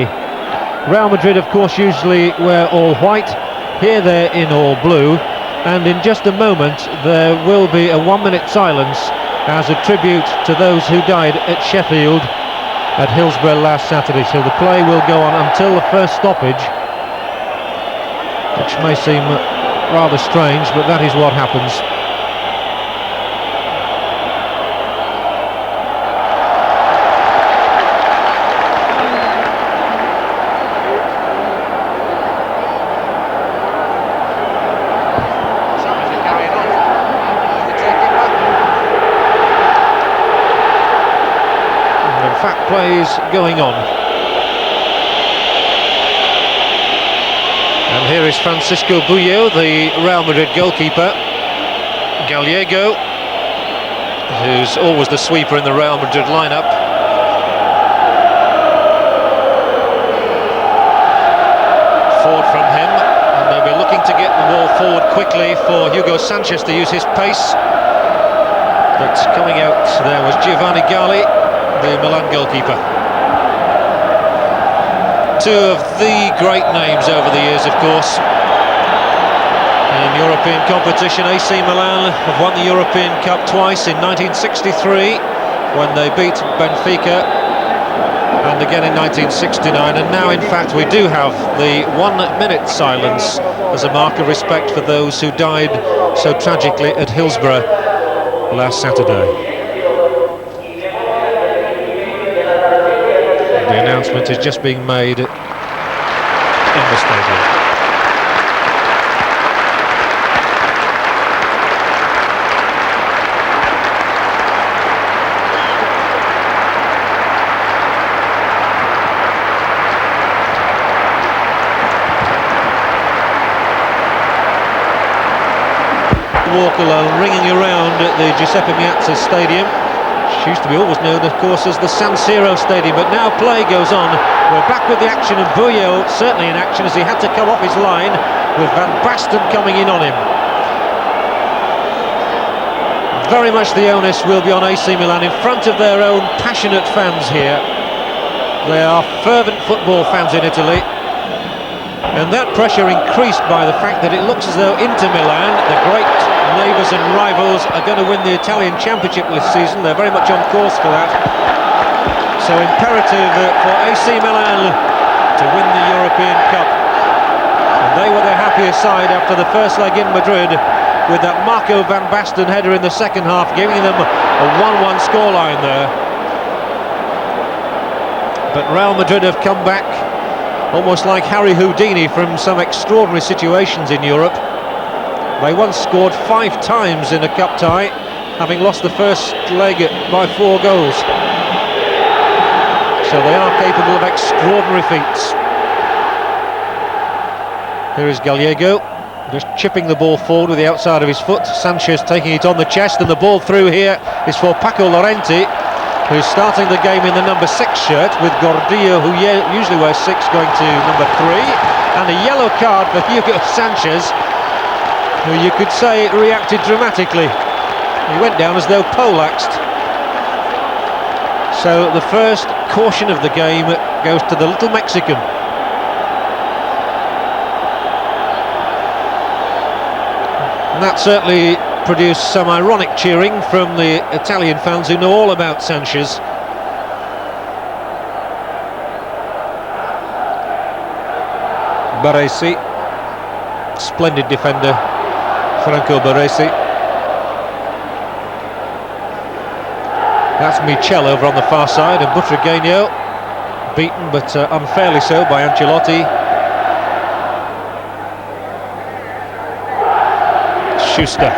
Real Madrid, of course, usually wear all white. Here they're in all blue, and in just a moment there will be a 1-minute silence as a tribute to those who died at Sheffield at Hillsborough last Saturday. So the play will go on until the first stoppage, which may seem rather strange, but that is what happens. Plays going on, and here is Francisco Bullo, the Real Madrid goalkeeper. Gallego, who's always the sweeper in the Real Madrid lineup. Forward from him, and they'll be looking to get the ball forward quickly for Hugo Sanchez to use his pace. But coming out there was Giovanni Galli, the Milan goalkeeper. Two of the great names over the years, of course, in European competition. AC Milan have won the European Cup twice, in 1963 when they beat Benfica, and again in 1969, and now in fact we do have the 1-minute silence as a mark of respect for those who died so tragically at Hillsborough last Saturday. The announcement is just being made in the stadium. Walk alone, ringing around at the Giuseppe Meazza Stadium, which used to be always known, of course, as the San Siro Stadium, but now play goes on. We're back with the action, and Bullo certainly in action as he had to come off his line, with Van Basten coming in on him. Very much the onus will be on AC Milan in front of their own passionate fans here. They are fervent football fans in Italy, and that pressure increased by the fact that it looks as though Inter Milan, the great neighbours and rivals, are going to win the Italian Championship this season. They're very much on course for that. So imperative for AC Milan to win the European Cup. And they were their happiest side after the first leg in Madrid, with that Marco Van Basten header in the second half, giving them a 1-1 scoreline there. But Real Madrid have come back almost like Harry Houdini from some extraordinary situations in Europe. They once scored 5 times in a cup tie, having lost the first leg by 4 goals. So they are capable of extraordinary feats. Here is Gallego, just chipping the ball forward with the outside of his foot. Sanchez taking it on the chest, and the ball through here is for Paco Llorente, who's starting the game in the number 6 shirt, with Gordillo, who usually wears 6, going to number 3. And a yellow card for Hugo Sanchez, who you could say reacted dramatically. He went down as though poleaxed. So the first caution of the game goes to the little Mexican. And that certainly produced some ironic cheering from the Italian fans who know all about Sanchez. Baresi, splendid defender, Franco Baresi. That's Michel over on the far side, and Butragueño beaten, but unfairly so, by Ancelotti. Schuster.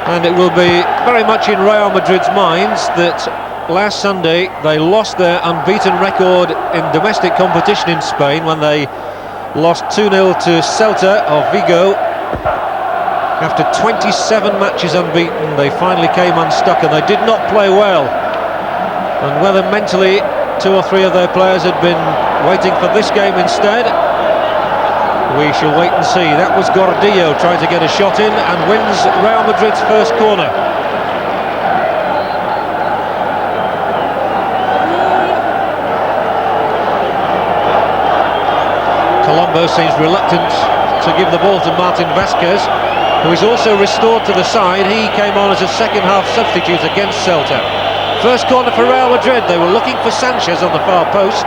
And it will be very much in Real Madrid's minds that last Sunday they lost their unbeaten record in domestic competition in Spain when they lost 2-0 to Celta of Vigo. After 27 matches unbeaten, they finally came unstuck, and they did not play well. And whether mentally 2 or 3 of their players had been waiting for this game instead, we shall wait and see. That was Gordillo trying to get a shot in, and wins Real Madrid's first corner. Colombo seems reluctant to give the ball to Martin Vasquez, who is also restored to the side. He came on as a second-half substitute against Celta. First corner for Real Madrid. They were looking for Sanchez on the far post.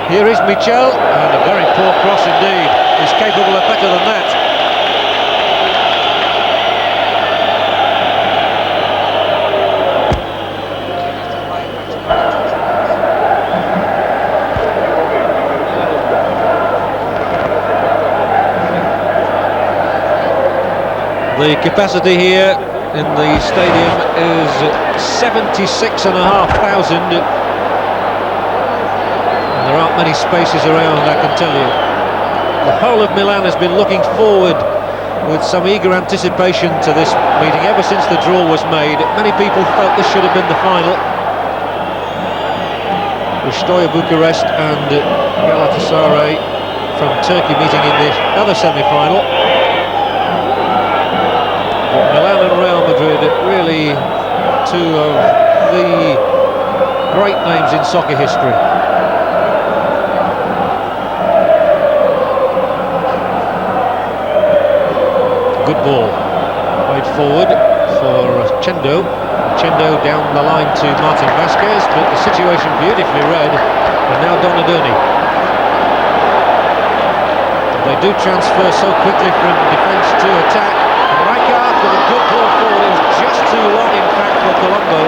Here is Michel, and a very poor cross indeed. He's capable of better than that. The capacity here in the stadium is 76,500. And there aren't many spaces around, I can tell you. The whole of Milan has been looking forward with some eager anticipation to this meeting ever since the draw was made. Many people felt this should have been the final. With Steaua Bucharest and Galatasaray from Turkey meeting in the other semi-final. Milan and Real Madrid, really two of the great names in soccer history. Good ball, played forward for Chendo. Chendo down the line to Martin Vasquez, but the situation beautifully read, and now Donadoni. They do transfer so quickly from defence to attack. Rijkaard with a good ball forward. It was just too long, in fact, for Colombo.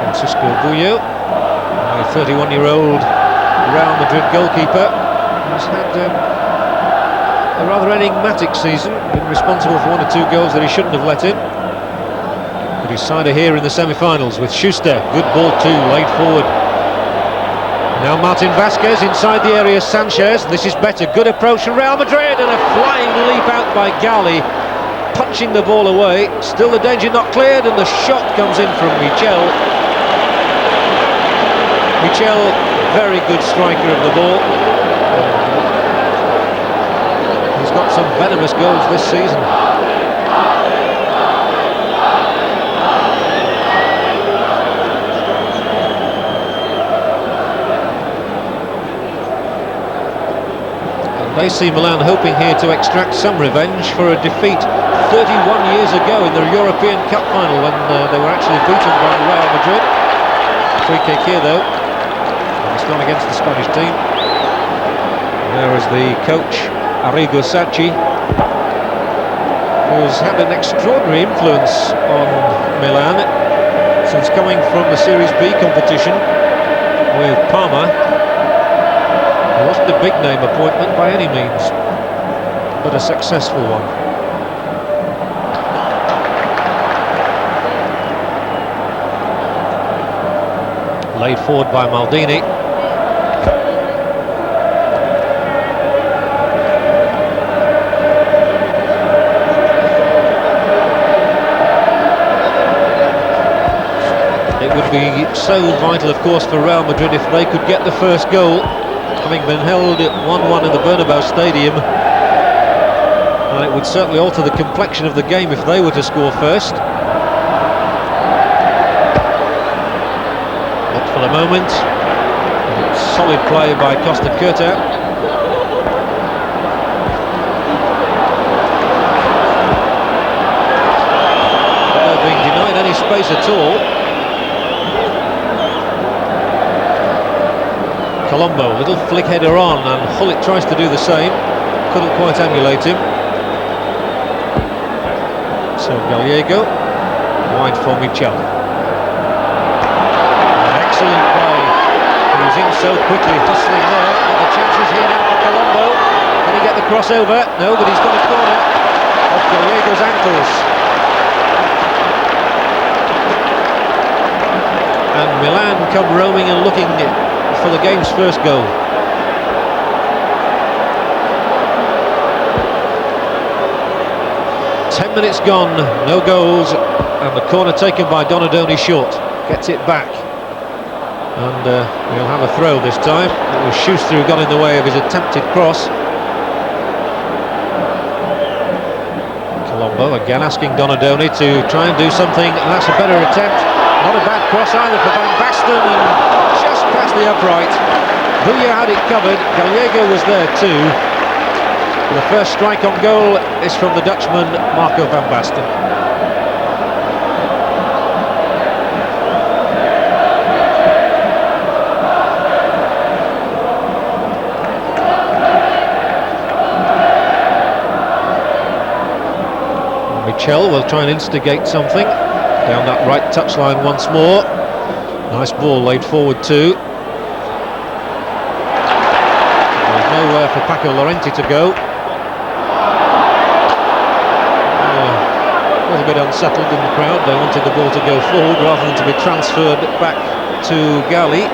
Francisco Bullo, a 31-year-old Real Madrid goalkeeper, has had a rather enigmatic season, been responsible for 1 or 2 goals that he shouldn't have let in. But he's signed here in the semi-finals with Schuster. Good ball too, laid forward. Now Martin Vasquez inside the area, Sanchez. This is better, good approach from Real Madrid, and a flying leap out by Gali, punching the ball away. Still the danger not cleared, and the shot comes in from Michel. Michel, very good striker of the ball. He's got some venomous goals this season. AC Milan hoping here to extract some revenge for a defeat 31 years ago in the European Cup final when they were actually beaten by Real Madrid. Free kick here though. It's gone against the Spanish team. There is the coach, Arrigo Sacchi, who's had an extraordinary influence on Milan since coming from the Series B competition with Parma. It wasn't a big name appointment by any means, but a successful one. Laid forward by Maldini. It would be so vital, of course, for Real Madrid if they could get the first goal, having been held at 1-1 in the Bernabeu Stadium, and it would certainly alter the complexion of the game if they were to score first. But for the moment, solid play by Costa Curta. They're being denied any space at all. Colombo, little flick header on, and Hullet tries to do the same, couldn't quite emulate him. So Gallego, wide for Michel. Excellent play, he was in so quickly, hustling there, and the chances here now for Colombo. Can he get the crossover? No, but he's got a corner off Gallego's ankles. And Milan come roaming and looking for the game's first goal. Ten minutes gone, no goals, and the corner taken by Donadoni short. Gets it back, and we'll have a throw this time. It was Schuster who got in the way of his attempted cross. Colombo again asking Donadoni to try and do something, and that's a better attempt. Not a bad cross either for Van Basten, and just past the upright. Bouya had it covered, Gallego was there too. The first strike on goal is from the Dutchman, Marco van Basten. Michel will try and instigate something down that right touchline once more. Nice ball laid forward too. There's nowhere for Paco Llorente to go. A little bit unsettled in the crowd. They wanted the ball to go forward rather than to be transferred back to Gali.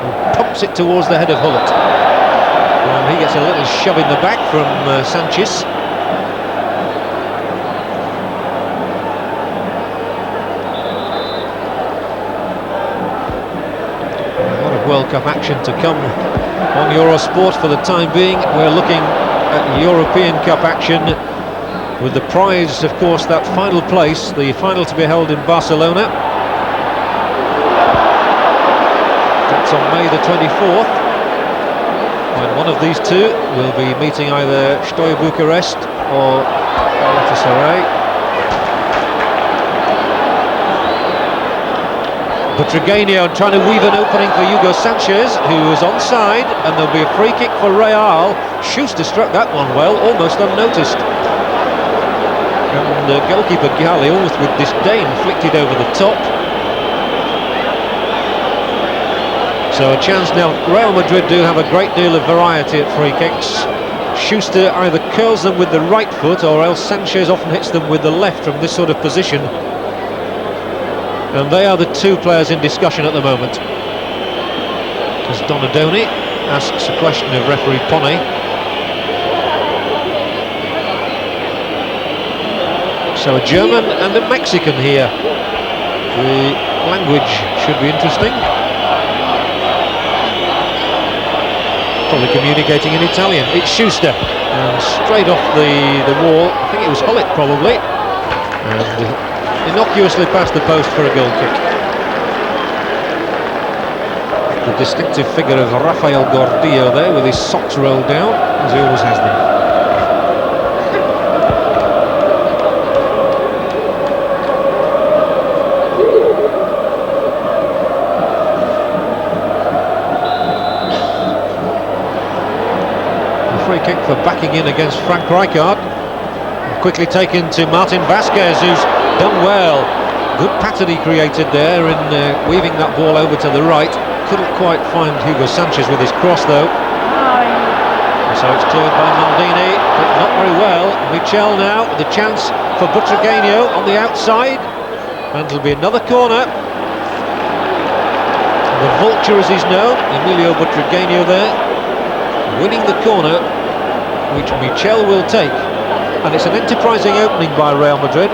He pumps it towards the head of Hullet. And he gets a little shove in the back from Sanchez. A lot of World Cup action to come on Eurosport for the time being. We're looking at European Cup action with the prize, of course, that final place, the final to be held in Barcelona. That's on May the 24th. And one of these two will be meeting either Steaua Bucharest or Galatasaray. Butragueño trying to weave an opening for Hugo Sanchez, who is onside, and there'll be a free kick for Real. Schuster struck that one well, almost unnoticed. And goalkeeper Gali, almost with disdain, flicked it over the top. So a chance now. Real Madrid do have a great deal of variety at free kicks. Schuster either curls them with the right foot, or else Sanchez often hits them with the left from this sort of position. And they are the two players in discussion at the moment. As Donadoni asks a question of referee Pone. So a German and a Mexican here. The language should be interesting. Probably communicating in Italian. It's Schuster, and straight off the wall. I think it was Hullet probably, and innocuously past the post for a goal kick. The distinctive figure of Rafael Gordillo there, with his socks rolled down, as he always has them. Free kick for backing in against Frank Rijkaard. Quickly taken to Martin Vasquez, who's done well. Good pattern he created there in weaving that ball over to the right. Couldn't quite find Hugo Sanchez with his cross though. So it's cleared by Maldini, but not very well. Michel now, the chance for Butragueño on the outside. And it'll be another corner. The vulture as he's known, Emilio Butragueño there, winning the corner, which Michel will take. And it's an enterprising opening by Real Madrid.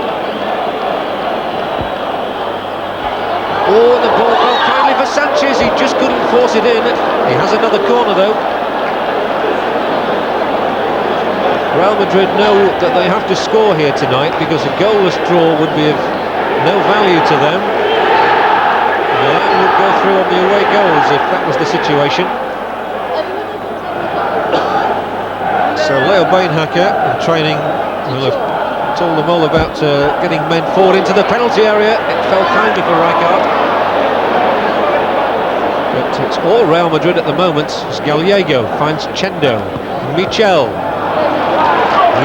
Oh, the ball fell kindly for Sanchez, he just couldn't force it in. He has another corner though. Real Madrid know that they have to score here tonight, because a goalless draw would be of no value to them. Milan would go through on the away goals if that was the situation. So Leo Beenhakker in training will have told them all about getting men forward into the penalty area. It fell kindly for Rijkaard. But it's all Real Madrid at the moment as Gallego finds Chendo. Michel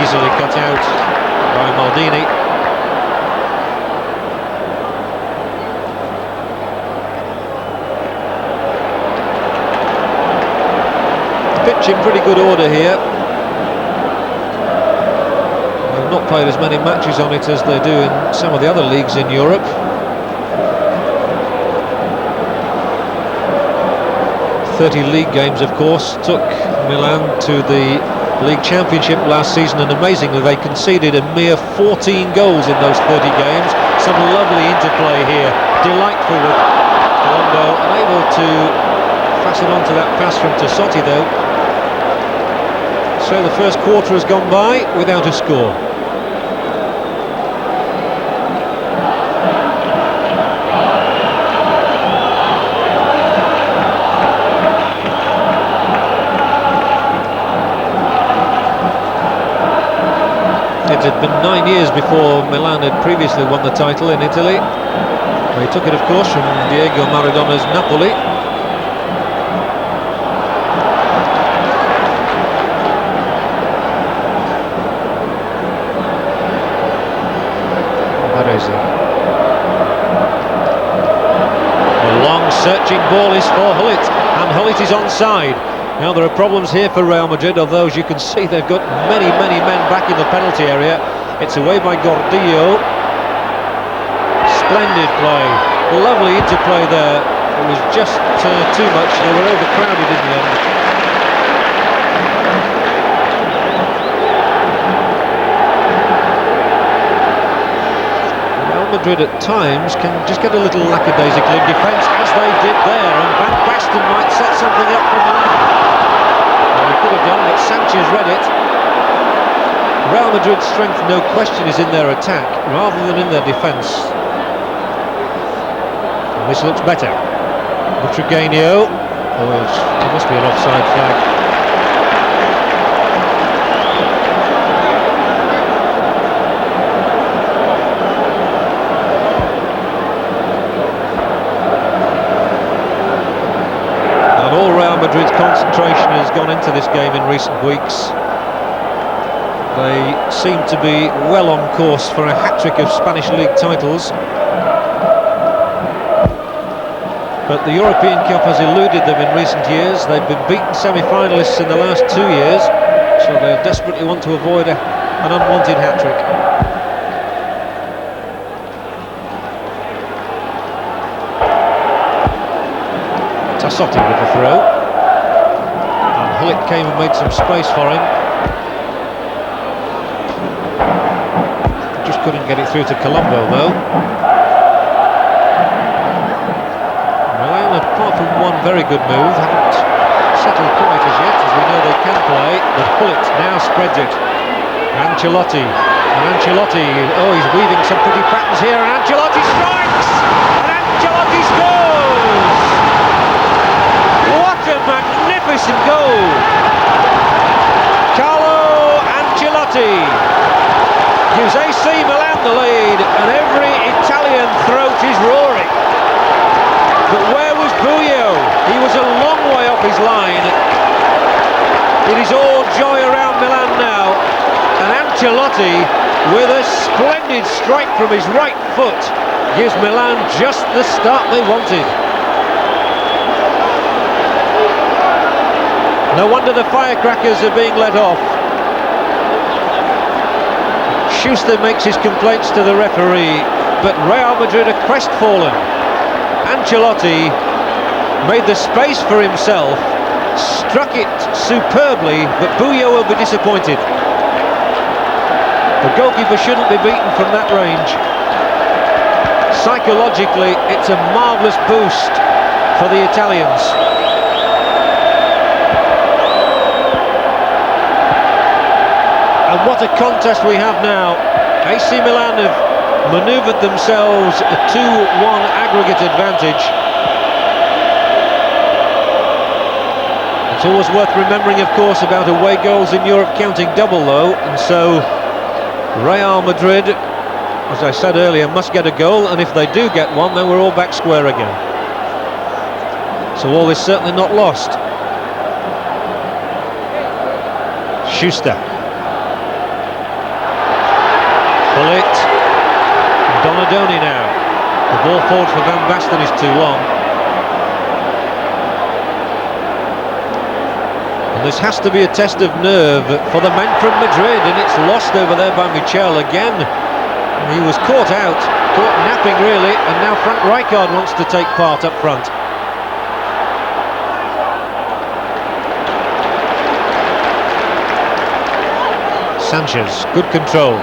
easily cut out by Maldini. The pitch in pretty good order here. Not played as many matches on it as they do in some of the other leagues in Europe. 30 league games, of course, took Milan to the league championship last season, and amazingly they conceded a mere 14 goals in those 30 games. Some lovely interplay here, delightful with Colombo, unable to fasten on to that pass from Tassotti though. So the first quarter has gone by without a score. It had been 9 years before Milan had previously won the title in Italy. They took it, of course, from Diego Maradona's Napoli. The long searching ball is for Hullit, and Hullit is onside. Now there are problems here for Real Madrid, although as you can see they've got many men back in the penalty area. It's away by Gordillo. Splendid play, lovely interplay there. It was just too much, they were overcrowded in the end. Madrid at times can just get a little lackadaisical in defence, as they did there, and Van Basten might set something up for Milan. Well, he could have done, but Sanchez read it. Real Madrid's strength, no question, is in their attack rather than in their defence. And this looks better. Butragueño. Oh, there must be an offside flag. Madrid's concentration has gone into this game in recent weeks. They seem to be well on course for a hat-trick of Spanish League titles. But the European Cup has eluded them in recent years. They've been beaten semi-finalists in the last 2 years, so they'll desperately want to avoid an unwanted hat-trick. Tassotti with the throw. Hullit came and made some space for him. Just couldn't get it through to Colombo though. Milan, apart from one very good move, haven't settled quite as yet, as we know they can play. But Hullit now spreads it. Ancelotti. And Ancelotti, oh, he's weaving some pretty patterns here, and Ancelotti strikes! And Ancelotti scores! What a magnificent goal! Carlo Ancelotti gives AC Milan the lead, and every Italian throat is roaring. But where was Buio? He was a long way off his line. It is all joy around Milan now, and Ancelotti, with a splendid strike from his right foot, gives Milan just the start they wanted. No wonder the firecrackers are being let off. Schuster makes his complaints to the referee, but Real Madrid are crestfallen. Ancelotti made the space for himself, struck it superbly, but Buio will be disappointed. The goalkeeper shouldn't be beaten from that range. Psychologically, it's a marvellous boost for the Italians. And what a contest we have now. AC Milan have manoeuvred themselves a 2-1 aggregate advantage. It's always worth remembering, of course, about away goals in Europe counting double though, and so Real Madrid, as I said earlier, must get a goal, and if they do get one, then we're all back square again. So all is certainly not lost. Schuster. Hullit. Donadoni now. The ball forward for Van Basten is too long. And this has to be a test of nerve for the men from Madrid, and it's lost over there by Michel again. He was caught out, caught napping really, and now Frank Rijkaard wants to take part up front. Sanchez, good control.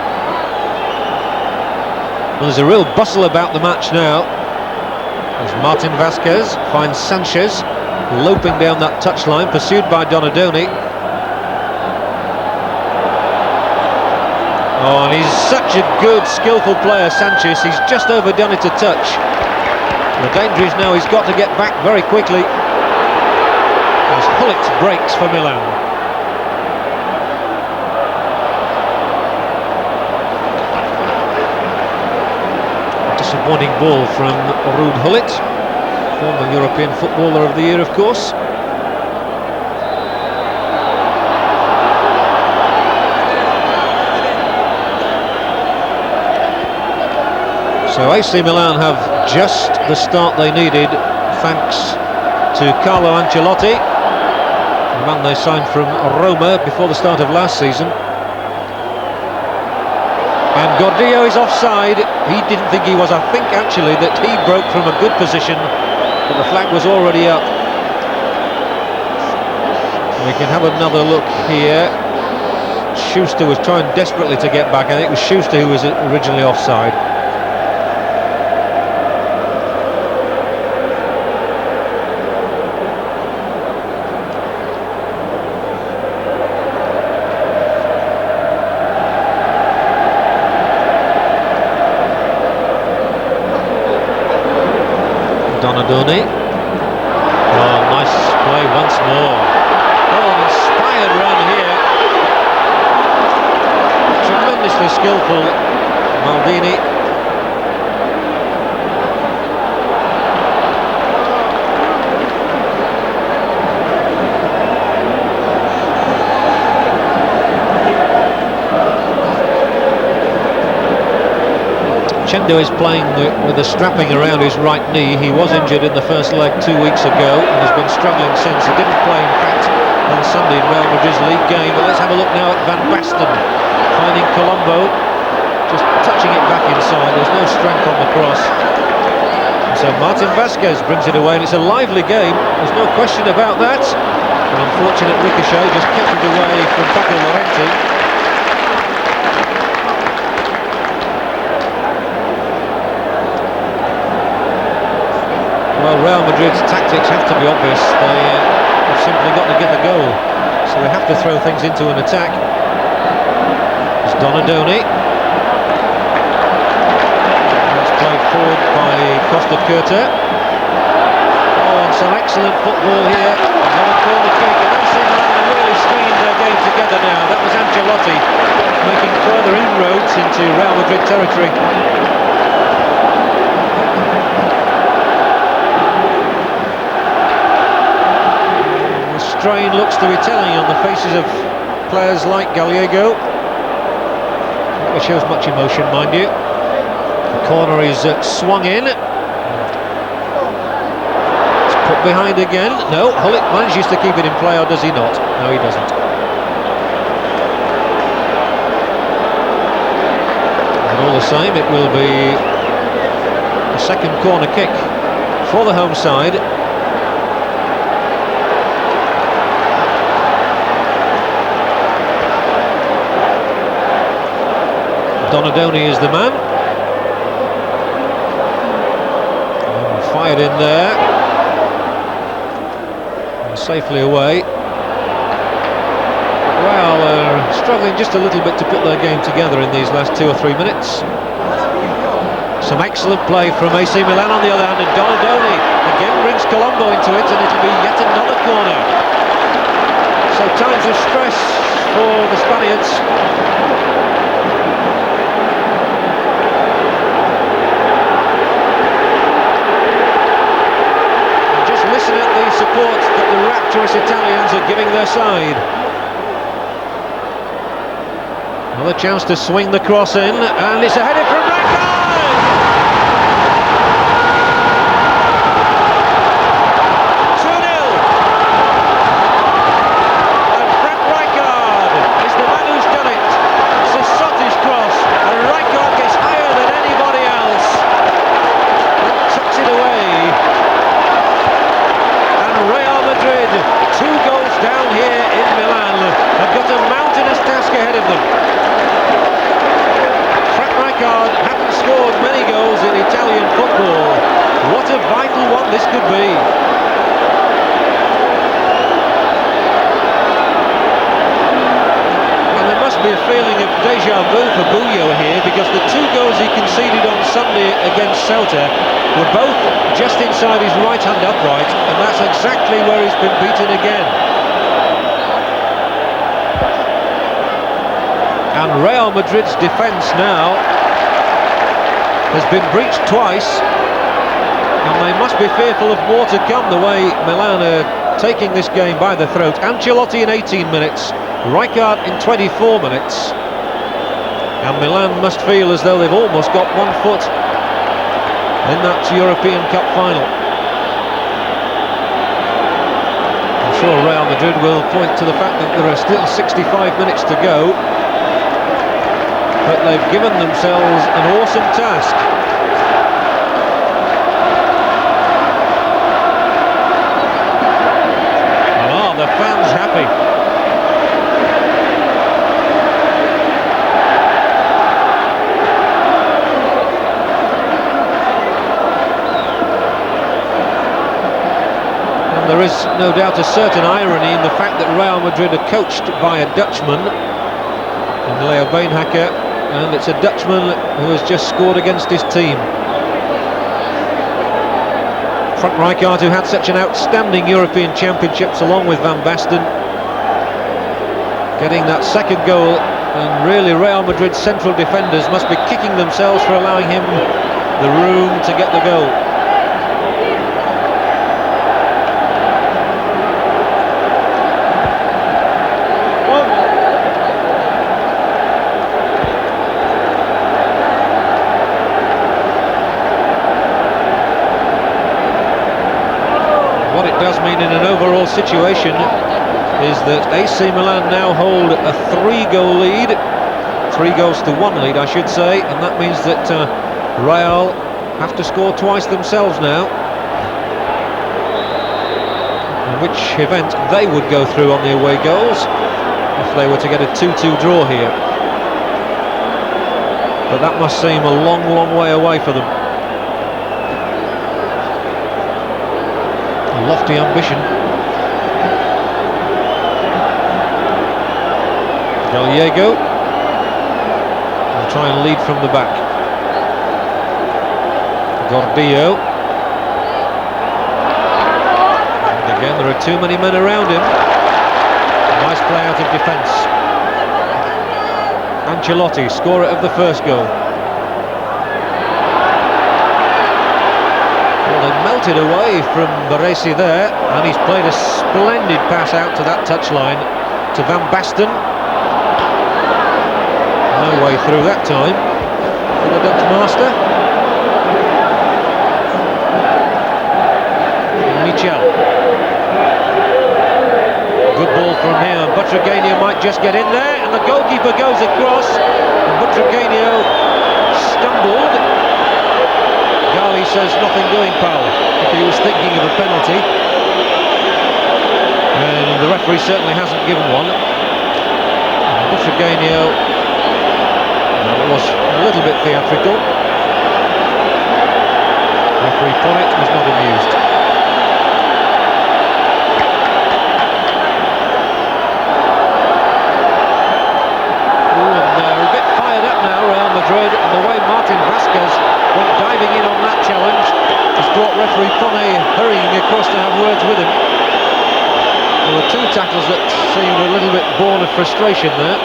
Well, there's a real bustle about the match now, as Martin Vasquez finds Sanchez loping down that touchline, pursued by Donadoni. Oh, and he's such a good, skillful player, Sanchez. He's just overdone it a touch. The danger is now he's got to get back very quickly. As Hullet breaks for Milan. Disappointing ball from Ruud Hullet, former European Footballer of the Year, of course. So AC Milan have just the start they needed, thanks to Carlo Ancelotti, the man they signed from Roma before the start of last season. And Gordillo is offside. He didn't think he was. I think actually that he broke from a good position, but the flag was already up. We can have another look here. Schuster was trying desperately to get back. I think it was Schuster who was originally offside. Donadoni. Oh, nice play once more. Oh, an inspired run here. Tremendously skillful Maldini. Chendo is playing with a strapping around his right knee. He was injured in the first leg 2 weeks ago and has been struggling since. He didn't play, in fact, on Sunday in Real Madrid's league game. But let's have a look now at Van Basten, finding Colombo, just touching it back inside. There's no strength on the cross. So Martin Vasquez brings it away, and it's a lively game. There's no question about that. An unfortunate ricochet just kept it away from Paco Llorente. Well, Real Madrid's tactics have to be obvious. They've simply got to get the goal, so they have to throw things into an attack. It's Donadoni. That's played forward by Costa Curta. Oh, and some excellent football here. Another corner kick, and AC Milan are really stringing their game together now. That was Ancelotti making further inroads into Real Madrid territory. Strain looks to be telling on the faces of players like Gallego. It shows much emotion, mind you. The corner is swung in. It's put behind again. No, Hullet manages to keep it in play, or does he not? No, he doesn't. And all the same, it will be a second corner kick for the home side. Donadoni is the man. And fired in there. And safely away. Well, struggling just a little bit to put their game together in these last 2 or 3 minutes. Some excellent play from AC Milan on the other hand, and Donadoni again brings Colombo into it, and it'll be yet another corner. So times of stress for the Spaniards. Listen at the support that the rapturous Italians are giving their side. Another chance to swing the cross in, and it's a header from Rijkaard! 2-0! And Frank Rijkaard is the man who's done it. It's a Sotti's cross, and Rijkaard gets higher than anybody else. And tucks it away. Real Madrid, 2 goals down here in Milan, have got a mountainous task ahead of them. Frank Rijkaard hadn't scored deja vu for Buyo here, because the 2 goals he conceded on Sunday against Celta were both just inside his right-hand upright, and that's exactly where he's been beaten again. And Real Madrid's defence now has been breached twice, and they must be fearful of more to come, the way Milan are taking this game by the throat. Ancelotti in 18 minutes, Rijkaard in 24 minutes, and Milan must feel as though they've almost got 1 foot in that European Cup final. I'm sure Real Madrid will point to the fact that there are still 65 minutes to go, but they've given themselves an awesome task. The fans happy. And there is no doubt a certain irony in the fact that Real Madrid are coached by a Dutchman, Leo Beenhakker, and it's a Dutchman who has just scored against his team. Frank Rijkaard, who had such an outstanding European Championships along with Van Basten, getting that second goal, and really Real Madrid's central defenders must be kicking themselves for allowing him the room to get the goal. What it does mean in an overall situation is that AC Milan now hold a 3-goal lead, 3 goals to 1 lead I should say, and that means that Real have to score twice themselves now, in which event they would go through on the away goals if they were to get a 2-2 draw here. But that must seem a long, long way away for them. Lofty ambition. Gallego will try and lead from the back. Gordillo. And again, there are too many men around him. Nice play out of defence. Ancelotti, scorer of the first goal. Melted away from Baresi there, and he's played a splendid pass out to that touchline to Van Basten. No way through that time for the Dutch master. Michel. Good ball from here. Butragueño might just get in there, and the goalkeeper goes across, and Butragueño stumbled. Gali says nothing doing, pal, if he was thinking of a penalty, and the referee certainly hasn't given one. Butragueño was a little bit theatrical. Referee Ponnet was not amused. And they're a bit fired up now, Real Madrid, and the way Martin Vázquez went diving in on that challenge has brought referee Ponnet hurrying across to have words with him. There were 2 tackles that seemed a little bit born of frustration there.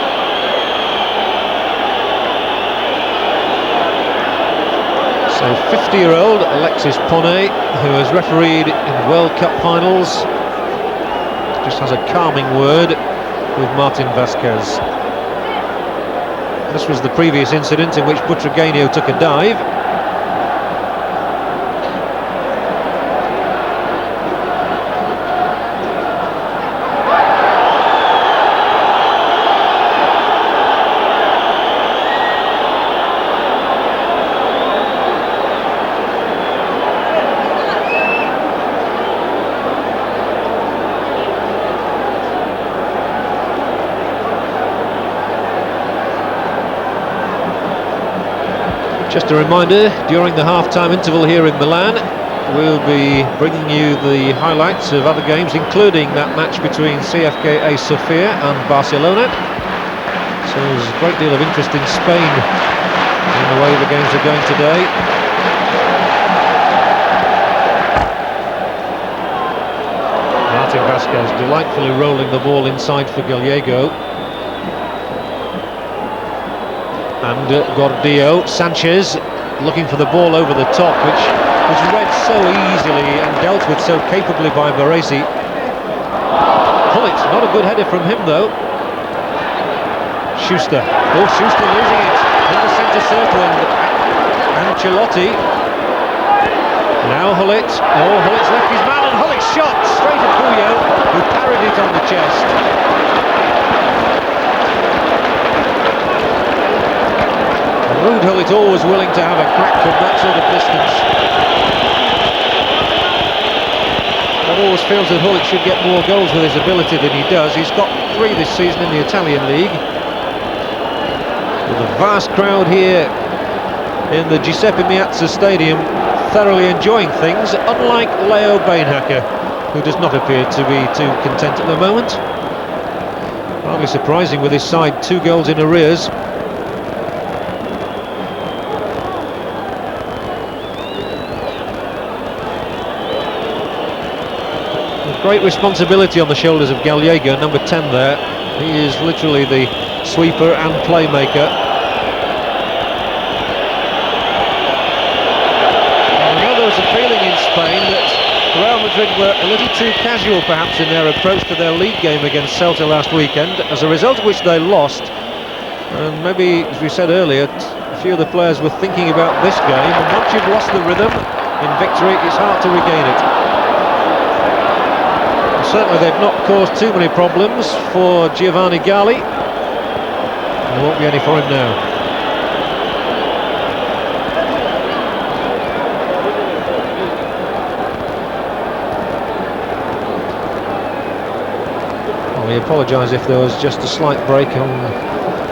So 50-year-old Alexis Ponnet, who has refereed in World Cup finals, just has a calming word with Martin Vázquez. This was the previous incident in which Butragueño took a dive. Just a reminder, during the half-time interval here in Milan, we'll be bringing you the highlights of other games, including that match between CFKA Sofia and Barcelona. So there's a great deal of interest in Spain in the way the games are going today. Martin Vasquez delightfully rolling the ball inside for Gallego. And Gordillo. Sanchez looking for the ball over the top, which was read so easily and dealt with so capably by Baresi. Gullit, not a good header from him though. Schuster. Oh, Schuster losing it in the centre circle, and Ancelotti. Now Gullit. Oh, Gullit's left his man, and Gullit's shot straight at Puyo, who parried it on the chest. Ruud Gullit always willing to have a crack from that sort of distance. But always feels that Gullit should get more goals with his ability than he does. He's got 3 this season in the Italian league. With a vast crowd here in the Giuseppe Meazza Stadium, thoroughly enjoying things, unlike Leo Beenhakker, who does not appear to be too content at the moment. Hardly surprising with his side 2 goals in arrears. Great responsibility on the shoulders of Gallego, number 10 there. He is literally the sweeper and playmaker. I know there was a feeling in Spain that Real Madrid were a little too casual perhaps in their approach to their league game against Celta last weekend, as a result of which they lost. And maybe, as we said earlier, a few of the players were thinking about this game, and once you've lost the rhythm in victory, it's hard to regain it. Certainly they've not caused too many problems for Giovanni Galli. There won't be any for him now. Well, we apologise if there was just a slight break on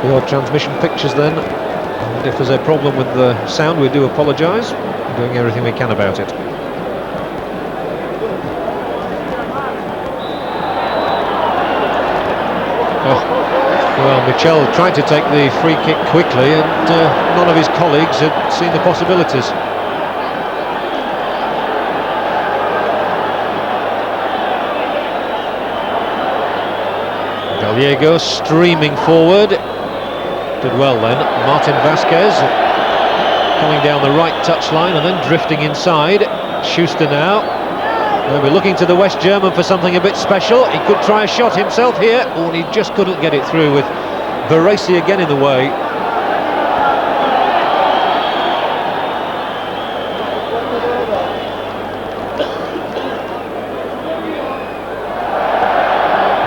your transmission pictures then. And if there's a problem with the sound, we do apologise. We're doing everything we can about it. Well, Michel tried to take the free kick quickly, and none of his colleagues had seen the possibilities. Gallego streaming forward. Did well then. Martin Vasquez coming down the right touchline and then drifting inside. Schuster now. They'll be looking to the West German for something a bit special. He could try a shot himself here, and he just couldn't get it through, with Baresi again in the way.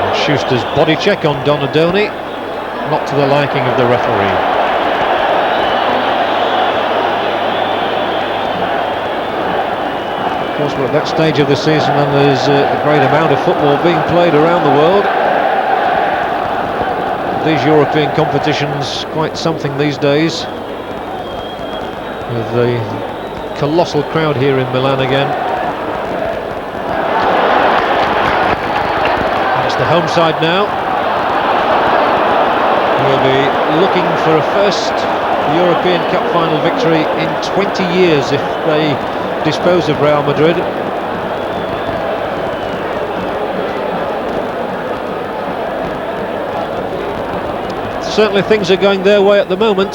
And Schuster's body check on Donadoni, not to the liking of the referee. Of course, we're at that stage of the season and there's a great amount of football being played around the world. These European competitions, quite something these days, with the colossal crowd here in Milan again. It's the home side now. We'll be looking for a first European Cup final victory in 20 years if they dispose of Real Madrid. Certainly things are going their way at the moment.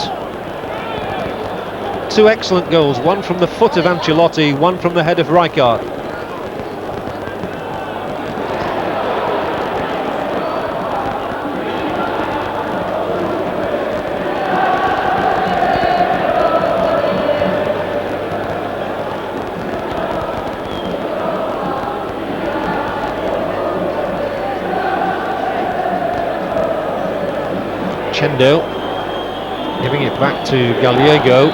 2 excellent goals, one from the foot of Ancelotti, one from the head of Rijkaard. Chendo giving it back to Gallego.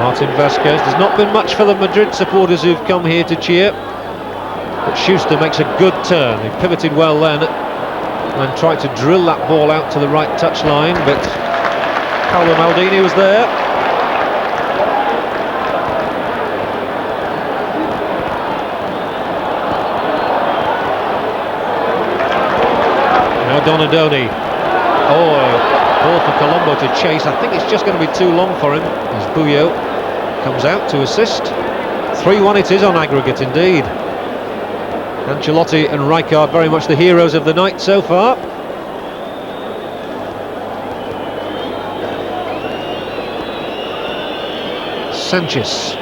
Martin Vasquez. There's not been much for the Madrid supporters who've come here to cheer, but Schuster makes a good turn. He pivoted well then and tried to drill that ball out to the right touchline, but Paolo Maldini was there. Donadoni. Oh, ball for Colombo to chase. I think it's just going to be too long for him as Buyo comes out to assist. 3-1 it is on aggregate indeed. Ancelotti and Rijkaard very much the heroes of the night so far. Sanchez.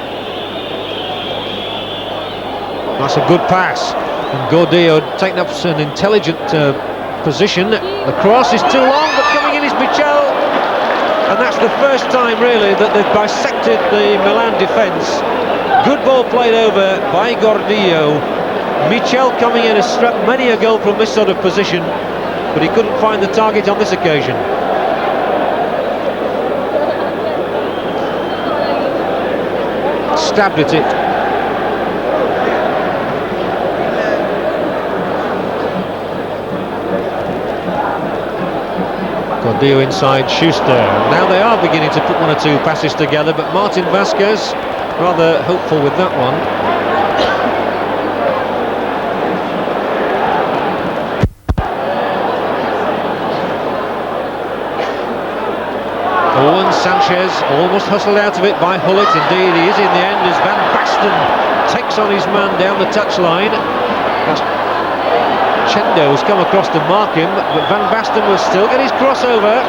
That's a good pass. And Gordillo taking up an intelligent position. The cross is too long, but coming in is Michel. And that's the first time really that they've bisected the Milan defence. Good ball played over by Gordillo. Michel coming in has struck many a goal from this sort of position, but he couldn't find the target on this occasion. Stabbed at it. Gordillo inside Schuster. Now they are beginning to put one or two passes together, but Martin Vasquez rather hopeful with that one. And Sanchez almost hustled out of it by Hullet. Indeed he is in the end as Van Basten takes on his man down the touchline. Chendo has come across to mark him, but Van Basten will still get his crossover.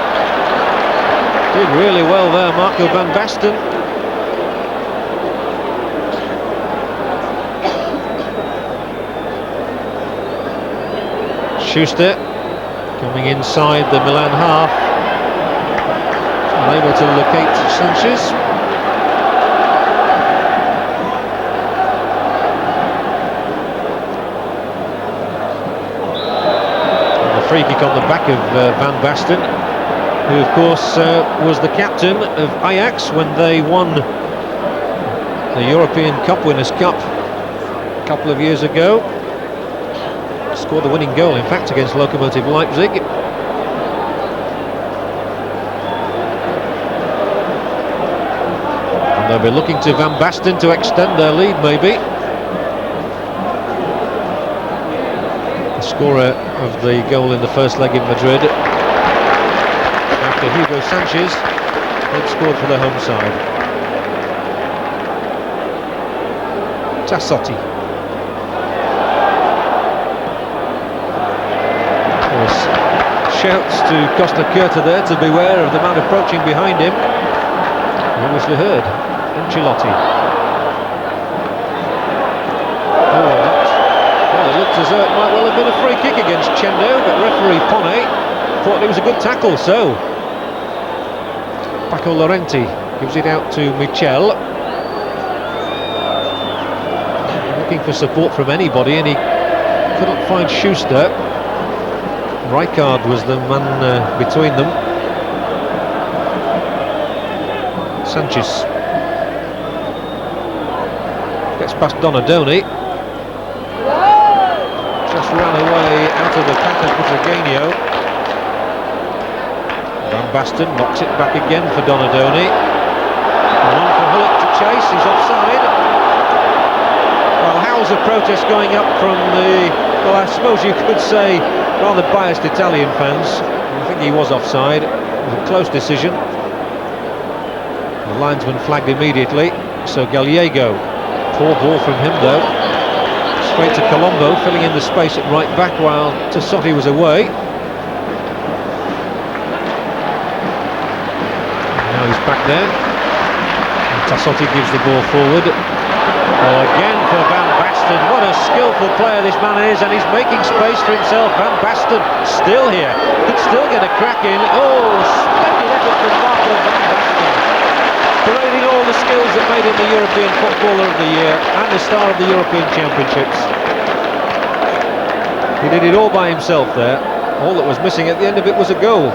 Did really well there, Marco Van Basten. Schuster coming inside the Milan half, unable to locate Sanchez. Free kick on the back of Van Basten, who of course was the captain of Ajax when they won the European Cup Winners' Cup a couple of years ago. Scored the winning goal in fact against Lokomotiv Leipzig. And they'll be looking to Van Basten to extend their lead maybe. Scorer of the goal in the first leg in Madrid, after Hugo Sanchez had scored for the home side. Tassotti. Shouts to Costa Curta there to beware of the man approaching behind him. You obviously heard Ancelotti. It looked as though it might well have been a free kick against Chendo, but referee Pone thought it was a good tackle, so Paco Llorente gives it out to Michel. Looking for support from anybody, and he couldn't find Schuster. Rijkaard was the man between them. Sanchez gets past Donadoni. Just ran away out of the path of Butragueño. Van Basten knocks it back again for Donadoni. And on for Hullet to chase, he's offside. Well, howls of protest going up from the, well, I suppose you could say, rather biased Italian fans. I think he was offside. It was a close decision. The linesman flagged immediately, so Gallego. Poor ball from him though. Straight to Colombo, filling in the space at right back while Tassotti was away. And now he's back there. And Tassotti gives the ball forward. Oh, again for Van Basten. What a skillful player this man is, and he's making space for himself. Van Basten still here. Could still get a crack in. Oh, splendid effort from Marco Van Basten. Parading all the skills that made him the European Footballer of the Year and the star of the European Championships. He did it all by himself there. All that was missing at the end of it was a goal.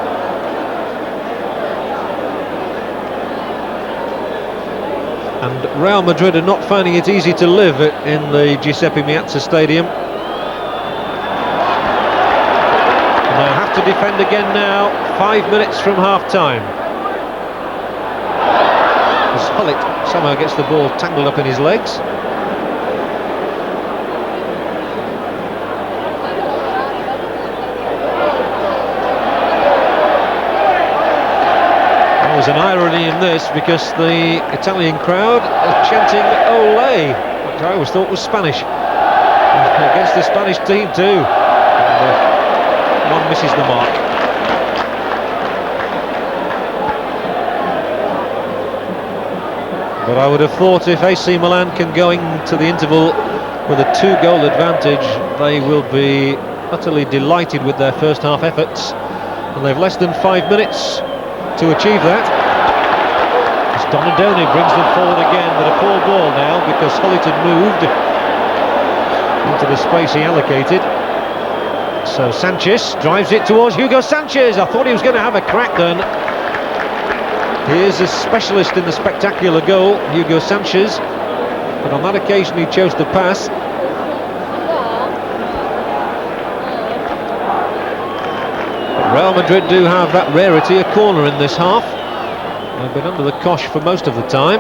And Real Madrid are not finding it easy to live in the Giuseppe Meazza Stadium. And they'll have to defend again now, 5 minutes from half-time. As Hullet somehow gets the ball tangled up in his legs. There's an irony in this because the Italian crowd are chanting "Ole," which I always thought was Spanish, against the Spanish team too. And, one misses the mark. But I would have thought if AC Milan can go into the interval with a 2-goal advantage, they will be utterly delighted with their first half efforts, and they've less than 5 minutes to achieve that. As Donadoni brings them forward again, but a poor ball now because Hullet had moved into the space he allocated. So Sanchez drives it towards Hugo Sanchez. I thought he was going to have a crack then. He is a specialist in the spectacular goal, Hugo Sanchez, but on that occasion he chose to pass. But Real Madrid do have that rarity, a corner in this half. They've been under the cosh for most of the time.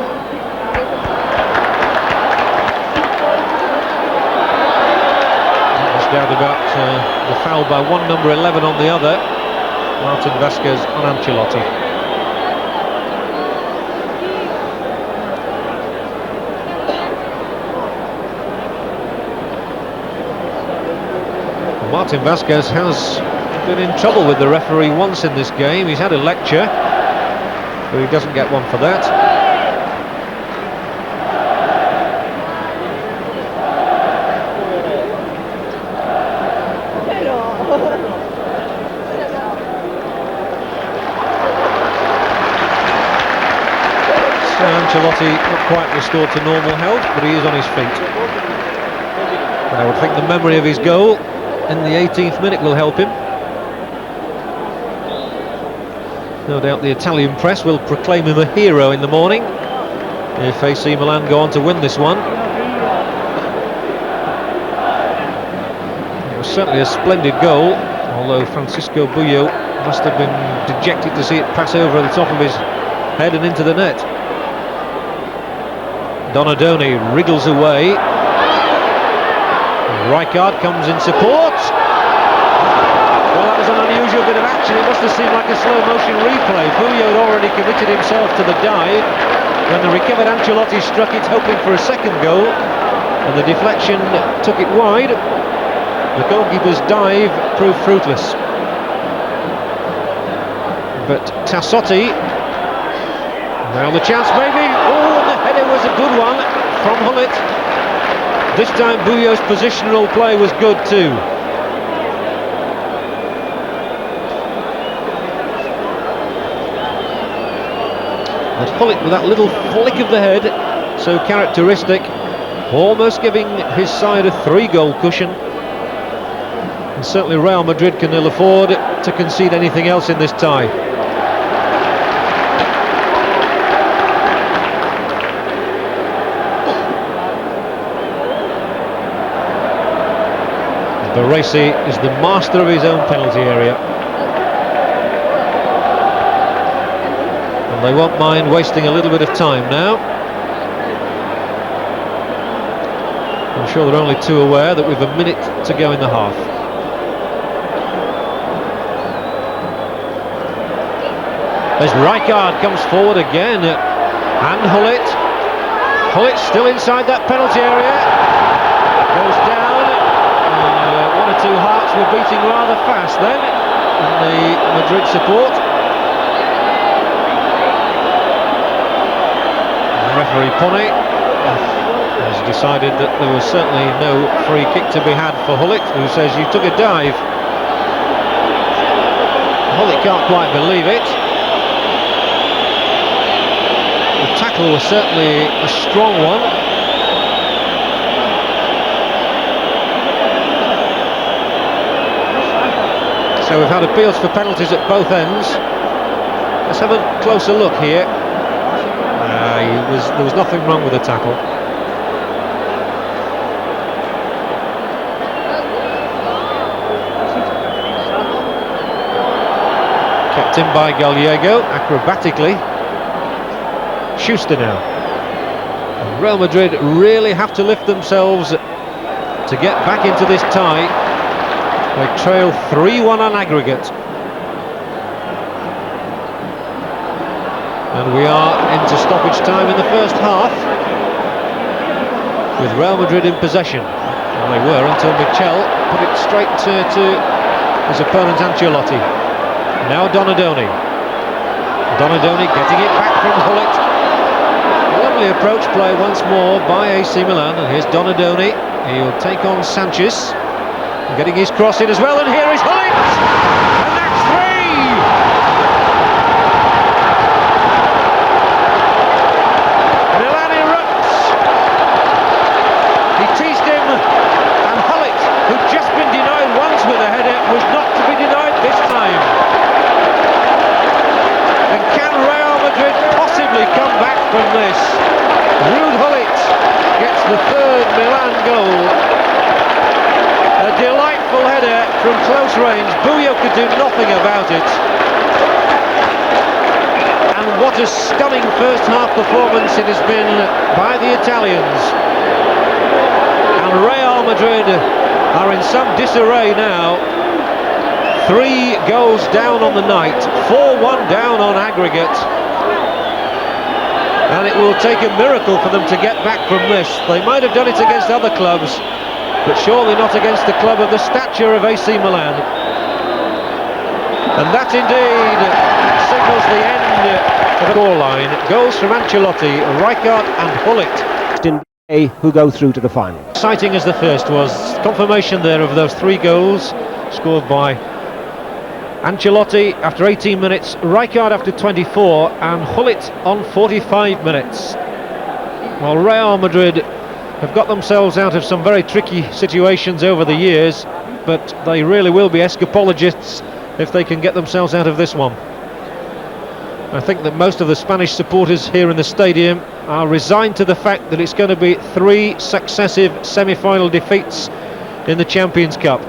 There's doubt about the foul by one, number 11 on the other, Martin Vasquez on Ancelotti. Martin Vasquez has been in trouble with the referee once in this game. He's had a lecture, but he doesn't get one for that. So Ancelotti not quite restored to normal health, but he is on his feet. And I would think the memory of his goal in the 18th minute will help him. No doubt the Italian press will proclaim him a hero in the morning if AC Milan go on to win this one. It was certainly a splendid goal, although Francisco Buyo must have been dejected to see it pass over the top of his head and into the net. Donadoni wriggles away. Rijkaard comes in support. Well, that was an unusual bit of action. It must have seemed like a slow motion replay. Buyo had already committed himself to the dive when the recovered Ancelotti struck it, hoping for a second goal, and the deflection took it wide. The goalkeeper's dive proved fruitless. But Tassotti, now the chance maybe. Oh, the header was a good one from Hullet. This time Buyo's positional play was good too. But Hullet with that little flick of the head, so characteristic, almost giving his side a 3-goal cushion. And certainly Real Madrid can ill afford to concede anything else in this tie. Baresi is the master of his own penalty area, and they won't mind wasting a little bit of time now. I'm sure they're only too aware that we've a minute to go in the half. As Rijkaard comes forward again, and Hullet still inside that penalty area, goes down. One or two hearts were beating rather fast then in the Madrid support. And referee Pone has decided that there was certainly no free kick to be had for Hullet, who says you took a dive. Hullet can't quite believe it. The tackle was certainly a strong one. So we've had appeals for penalties at both ends. Let's have a closer look here. There was nothing wrong with the tackle. Kept in by Gallego acrobatically. Schuster now. And Real Madrid really have to lift themselves to get back into this tie. They trail 3-1 on aggregate. And we are into stoppage time in the first half, with Real Madrid in possession. Well, they were until Michel put it straight to his opponent Ancelotti. Now Donadoni. Donadoni getting it back from Hullet. Lovely approach play once more by AC Milan, and here's Donadoni. He'll take on Sanchez, getting his cross in as well, and here is Hullet! And that's three! Milan erupts! He teased him, and Hullet, who'd just been denied once with a header, was not to be denied this time. And can Real Madrid possibly come back from this? Ruud Hullet gets the third Milan goal. A delightful header from close range. Buyo could do nothing about it. And what a stunning first half performance it has been by the Italians. And Real Madrid are in some disarray now. 3 goals down on the night, 4-1 down on aggregate. And it will take a miracle for them to get back from this. They might have done it against other clubs, but surely not against a club of the stature of AC Milan. And that indeed signals the end of the scoreline. Goals from Ancelotti, Rijkaard and Hullet, who go through to the final. Exciting as the first was, confirmation there of those 3 goals scored by Ancelotti after 18 minutes, Rijkaard after 24 and Hullet on 45 minutes. Well, Real Madrid have got themselves out of some very tricky situations over the years, but they really will be escapologists if they can get themselves out of this one. I think that most of the Spanish supporters here in the stadium are resigned to the fact that it's going to be 3 successive semi-final defeats in the Champions Cup.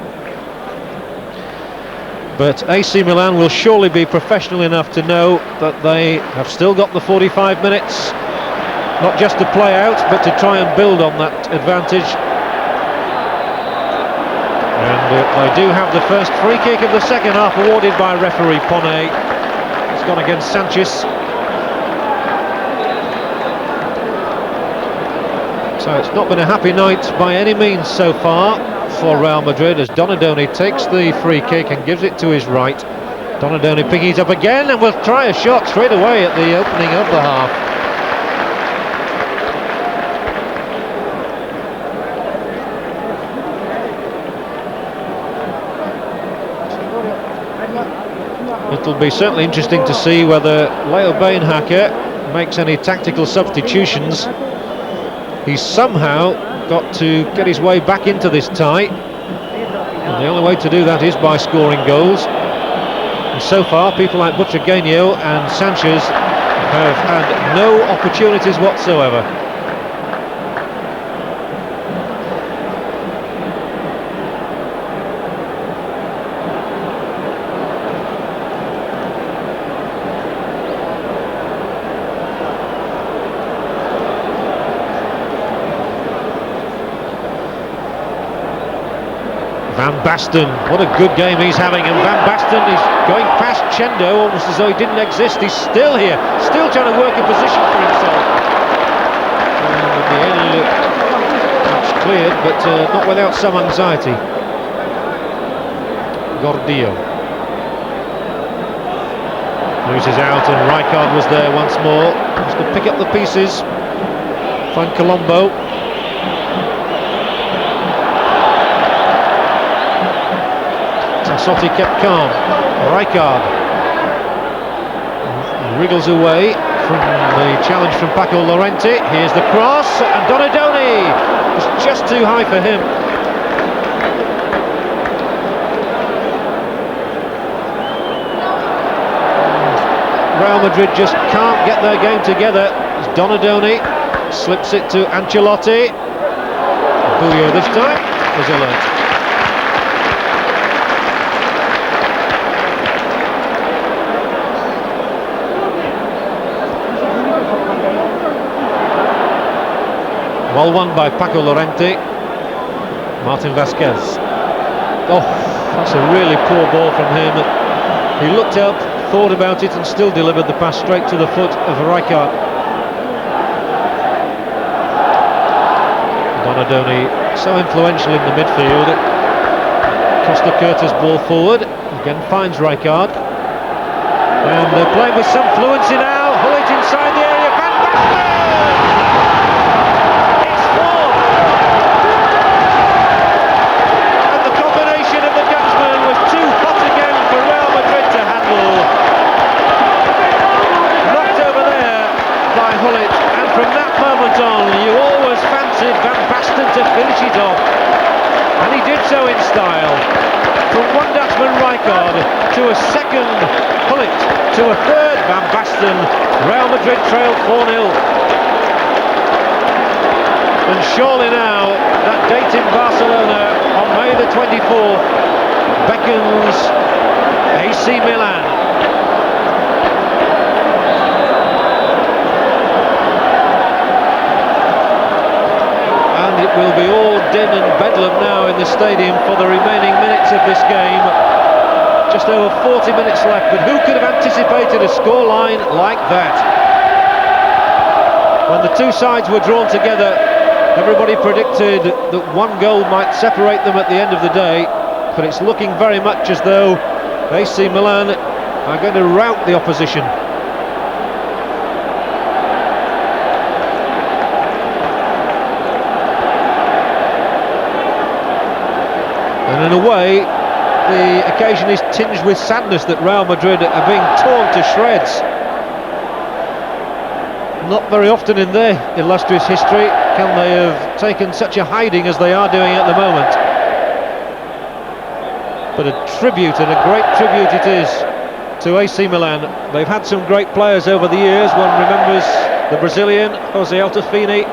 But AC Milan will surely be professional enough to know that they have still got the 45 minutes, not just to play out, but to try and build on that advantage. And they do have the first free kick of the second half awarded by referee Pone. It's gone against Sanchez. So it's not been a happy night by any means so far for Real Madrid, as Donadoni takes the free kick and gives it to his right. Donadoni picking it up again and will try a shot straight away at the opening of the half. It'll be certainly interesting to see whether Leo Beenhakker makes any tactical substitutions. He's somehow got to get his way back into this tie, and the only way to do that is by scoring goals. And so far people like Butragueño and Sanchez have had no opportunities whatsoever. Van Basten, what a good game he's having, and Van Basten is going past Chendo almost as though he didn't exist. He's still here, still trying to work a position for himself. And in the end, it's cleared, but not without some anxiety. Gordillo loses out, and Rijkaard was there once more. Has to pick up the pieces, find Colombo. Sotti kept calm. Rijkaard wriggles away from the challenge from Paco Llorente. Here's the cross, and Donadoni was just too high for him. Real Madrid just can't get their game together as Donadoni slips it to Ancelotti. Buyo this time is alert. Well won by Paco Llorente. Martin Vasquez. Oh, that's a really poor ball from him. He looked up, thought about it and still delivered the pass straight to the foot of Rijkaard. Donadoni, so influential in the midfield. Costa Curtis ball forward, again finds Rijkaard. And they're playing with some fluency now. Hullet inside the area, Van Basten! It's 4! And the combination of the Dutchman was too hot again for Real Madrid to handle. Knocked over there by Hullet, and from that moment on, you always fancied Van Basten to finish it off. And he did so in style. From one Dutchman, Rijkaard, to a second, Hullet, to a third, Van Basten. Real Madrid trailed 4-0. And surely now, that date in Barcelona on May the 24th beckons AC Milan. And it will be all din and bedlam now in the stadium for the remaining minutes of this game. Just over 40 minutes left, but who could have anticipated a scoreline like that? When the two sides were drawn together, everybody predicted that one goal might separate them at the end of the day, but it's looking very much as though AC Milan are going to rout the opposition. And in a way, the occasion is tinged with sadness that Real Madrid are being torn to shreds. Not very often in their illustrious history can they have taken such a hiding as they are doing at the moment. But a tribute, and a great tribute it is, to AC Milan. They've had some great players over the years. One remembers the Brazilian, Jose Altafini,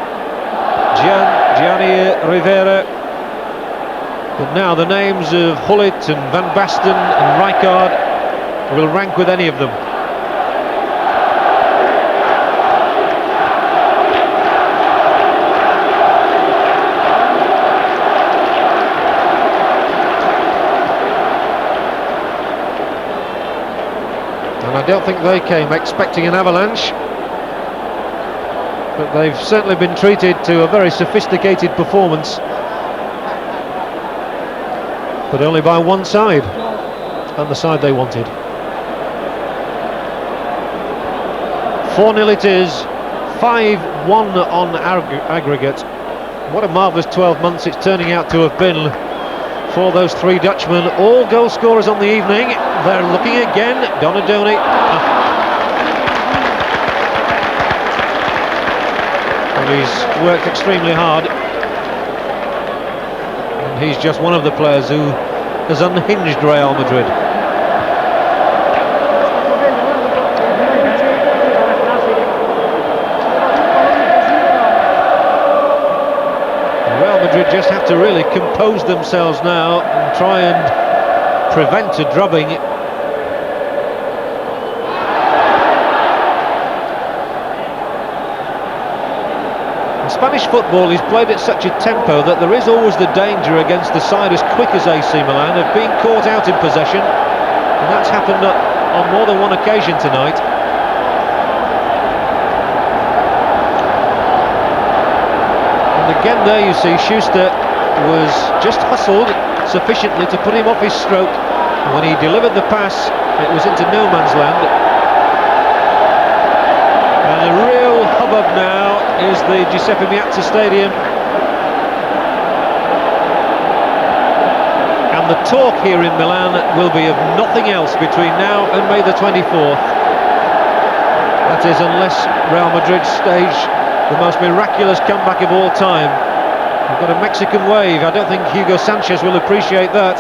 Gianni Rivera. But now the names of Hullet and Van Basten and Rijkaard will rank with any of them. And I don't think they came expecting an avalanche, but they've certainly been treated to a very sophisticated performance. But only by one side, and the side they wanted. 4-0 it is, 5-1 on aggregate. What a marvellous 12 months it's turning out to have been for those three Dutchmen, all goal scorers on the evening. They're looking again, Donadoni. And he's worked extremely hard. He's just one of the players who has unhinged Real Madrid. Real Madrid just have to really compose themselves now and try and prevent a drubbing. Spanish football is played at such a tempo that there is always the danger against the side as quick as AC Milan of being caught out in possession, and that's happened on more than one occasion tonight. And again there you see Schuster was just hustled sufficiently to put him off his stroke. When he delivered the pass, it was into no man's land. And the real hubbub now is the Giuseppe Meazza Stadium. And the talk here in Milan will be of nothing else between now and May the 24th. That is, unless Real Madrid stage the most miraculous comeback of all time. We've got a Mexican wave. I don't think Hugo Sanchez will appreciate that.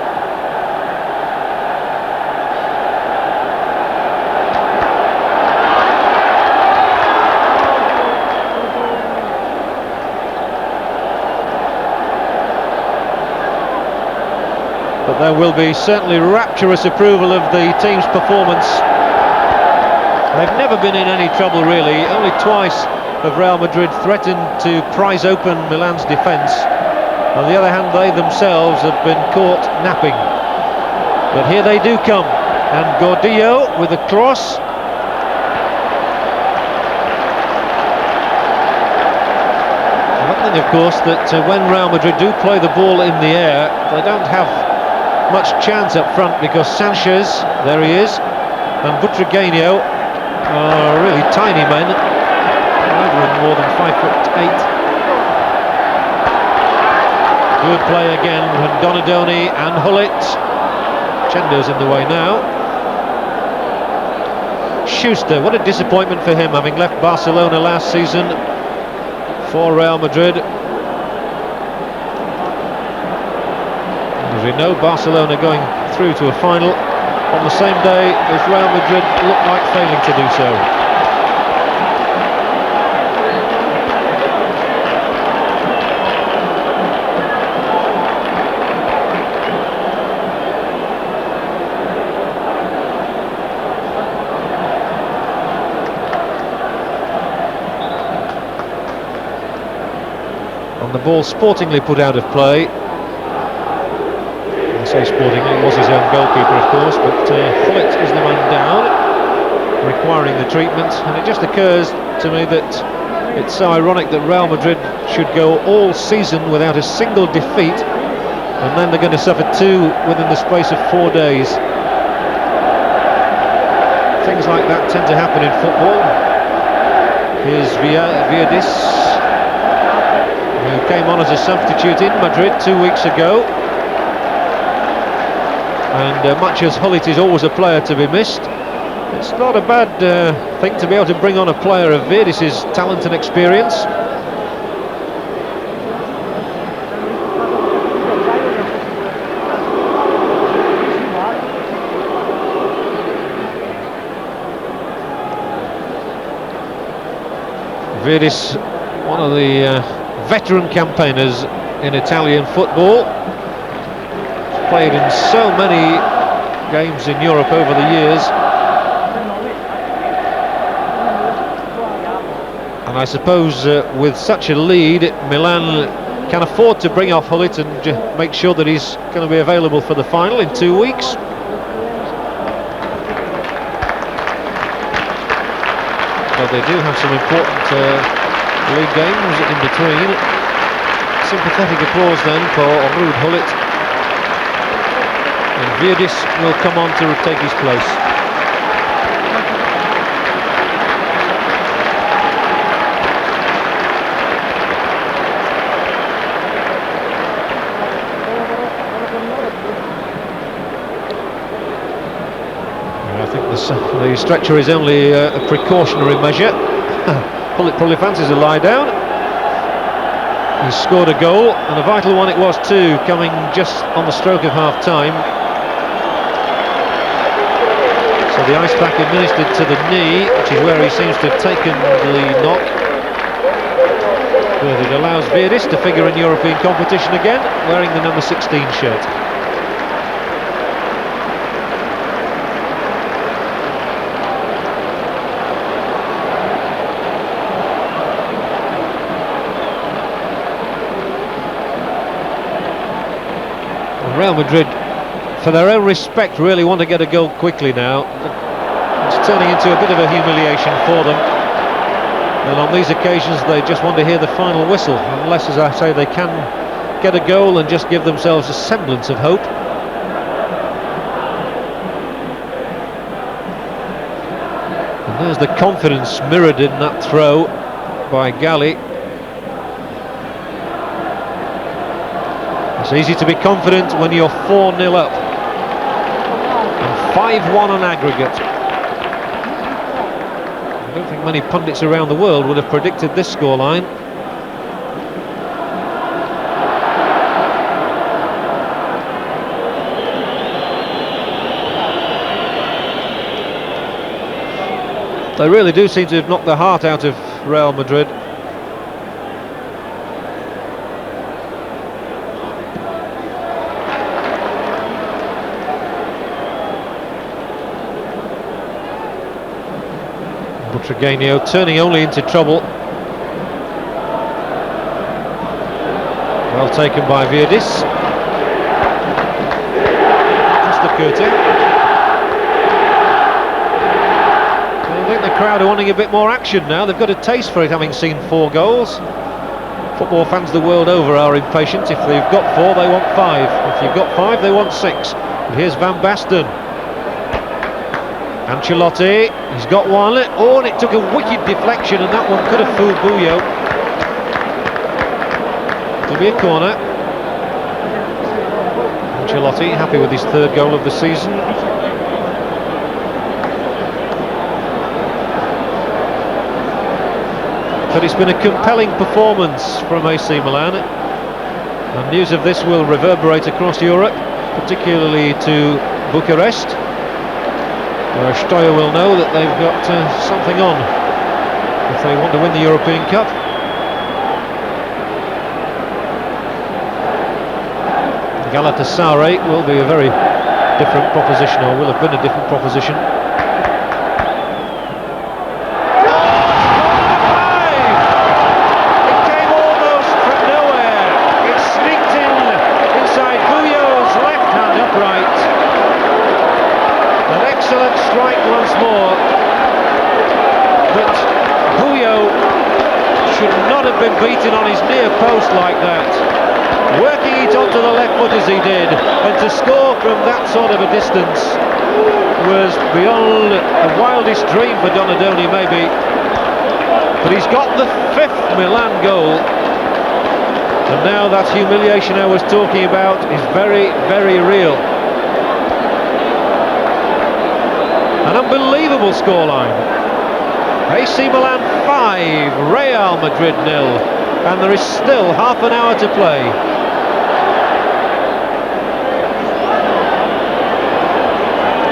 But there will be certainly rapturous approval of the team's performance. They've never been in any trouble really. Only twice have Real Madrid threatened to prise open Milan's defence. On the other hand, they themselves have been caught napping. But here they do come. And Gordillo with a cross. One thing, of course, that when Real Madrid do play the ball in the air, they don't have much chance up front, because Sanchez, there he is, and Butragueño are really tiny men, neither of them more than 5'8". Good play again from Donadoni and Hullet. Chendo's in the way now. Schuster, what a disappointment for him, having left Barcelona last season for Real Madrid. As we know, Barcelona going through to a final on the same day as Real Madrid look like failing to do so. And the ball sportingly put out of play. I say sportingly, it was his own goalkeeper, of course, but Hullet is the man down, requiring the treatment. And it just occurs to me that it's so ironic that Real Madrid should go all season without a single defeat, and then they're going to suffer two within the space of 4 days. Things like that tend to happen in football. Here's Virdis, who came on as a substitute in Madrid 2 weeks ago. And much as Hullet is always a player to be missed, it's not a bad thing to be able to bring on a player of Virdis' talent and experience. Virdis, one of the veteran campaigners in Italian football. Played in so many games in Europe over the years, and I suppose with such a lead, Milan can afford to bring off Hullet and make sure that he's going to be available for the final in 2 weeks. But they do have some important league games in between. Sympathetic applause then for Ruud Hullet. And Virdis will come on to take his place. I think the stretcher is only a precautionary measure. Hullet probably fancies a lie down. He's scored a goal, and a vital one it was too, coming just on the stroke of half-time. So the ice pack administered to the knee, which is where he seems to have taken the knock. But it allows Virdis to figure in European competition again, wearing the number 16 shirt. Real Madrid, for their own respect, really want to get a goal quickly now. It's turning into a bit of a humiliation for them, and on these occasions they just want to hear the final whistle, unless, as I say, they can get a goal and just give themselves a semblance of hope. And there's the confidence mirrored in that throw by Galli. It's easy to be confident when you're 4-0 up and 5-1 on aggregate. I don't think many pundits around the world would have predicted this scoreline. They really do seem to have knocked the heart out of Real Madrid. Butragueño turning only into trouble. Well taken by Virdis. Just the curtain. crowd are wanting a bit more action now. They've got a taste for it, having seen 4 goals. Football fans the world over are impatient. If they've got 4, they want 5. If you've got 5, they want 6. But here's Van Basten. Ancelotti, he's got one. Oh, and it took a wicked deflection, and that one could have fooled Buyo. It'll be a corner. Ancelotti happy with his 3rd goal of the season. But it's been a compelling performance from AC Milan, and news of this will reverberate across Europe, particularly to Bucharest, where Stoya will know that they've got something on if they want to win the European Cup. Galatasaray will be a very different proposition, or will have been a different proposition. Strike once more, but Buyo should not have been beaten on his near post like that, working it onto the left foot as he did, and to score from that sort of a distance was beyond the wildest dream for Donadoni maybe, but he's got the 5th Milan goal, and now that humiliation I was talking about is very, very real. An unbelievable scoreline. AC Milan 5, Real Madrid 0, and there is still half an hour to play.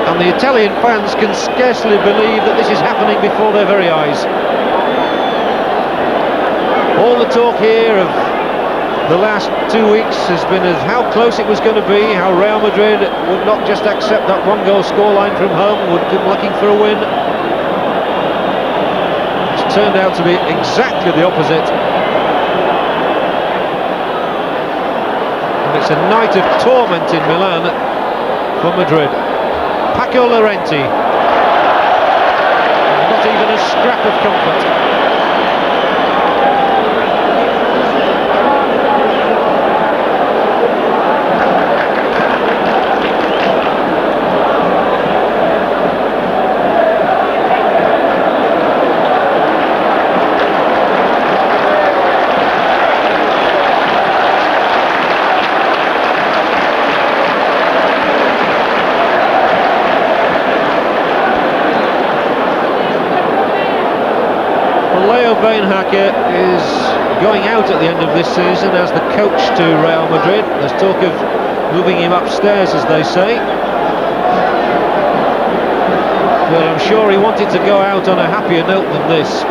And the Italian fans can scarcely believe that this is happening before their very eyes. All the talk here of the last 2 weeks has been as how close it was going to be, how Real Madrid would not just accept that 1-goal scoreline from home, would come looking for a win. It's turned out to be exactly the opposite. And it's a night of torment in Milan for Madrid. Paco Llorente. Not even a scrap of comfort. Beinhacker is going out at the end of this season as the coach to Real Madrid. There's talk of moving him upstairs, as they say. But I'm sure he wanted to go out on a happier note than this.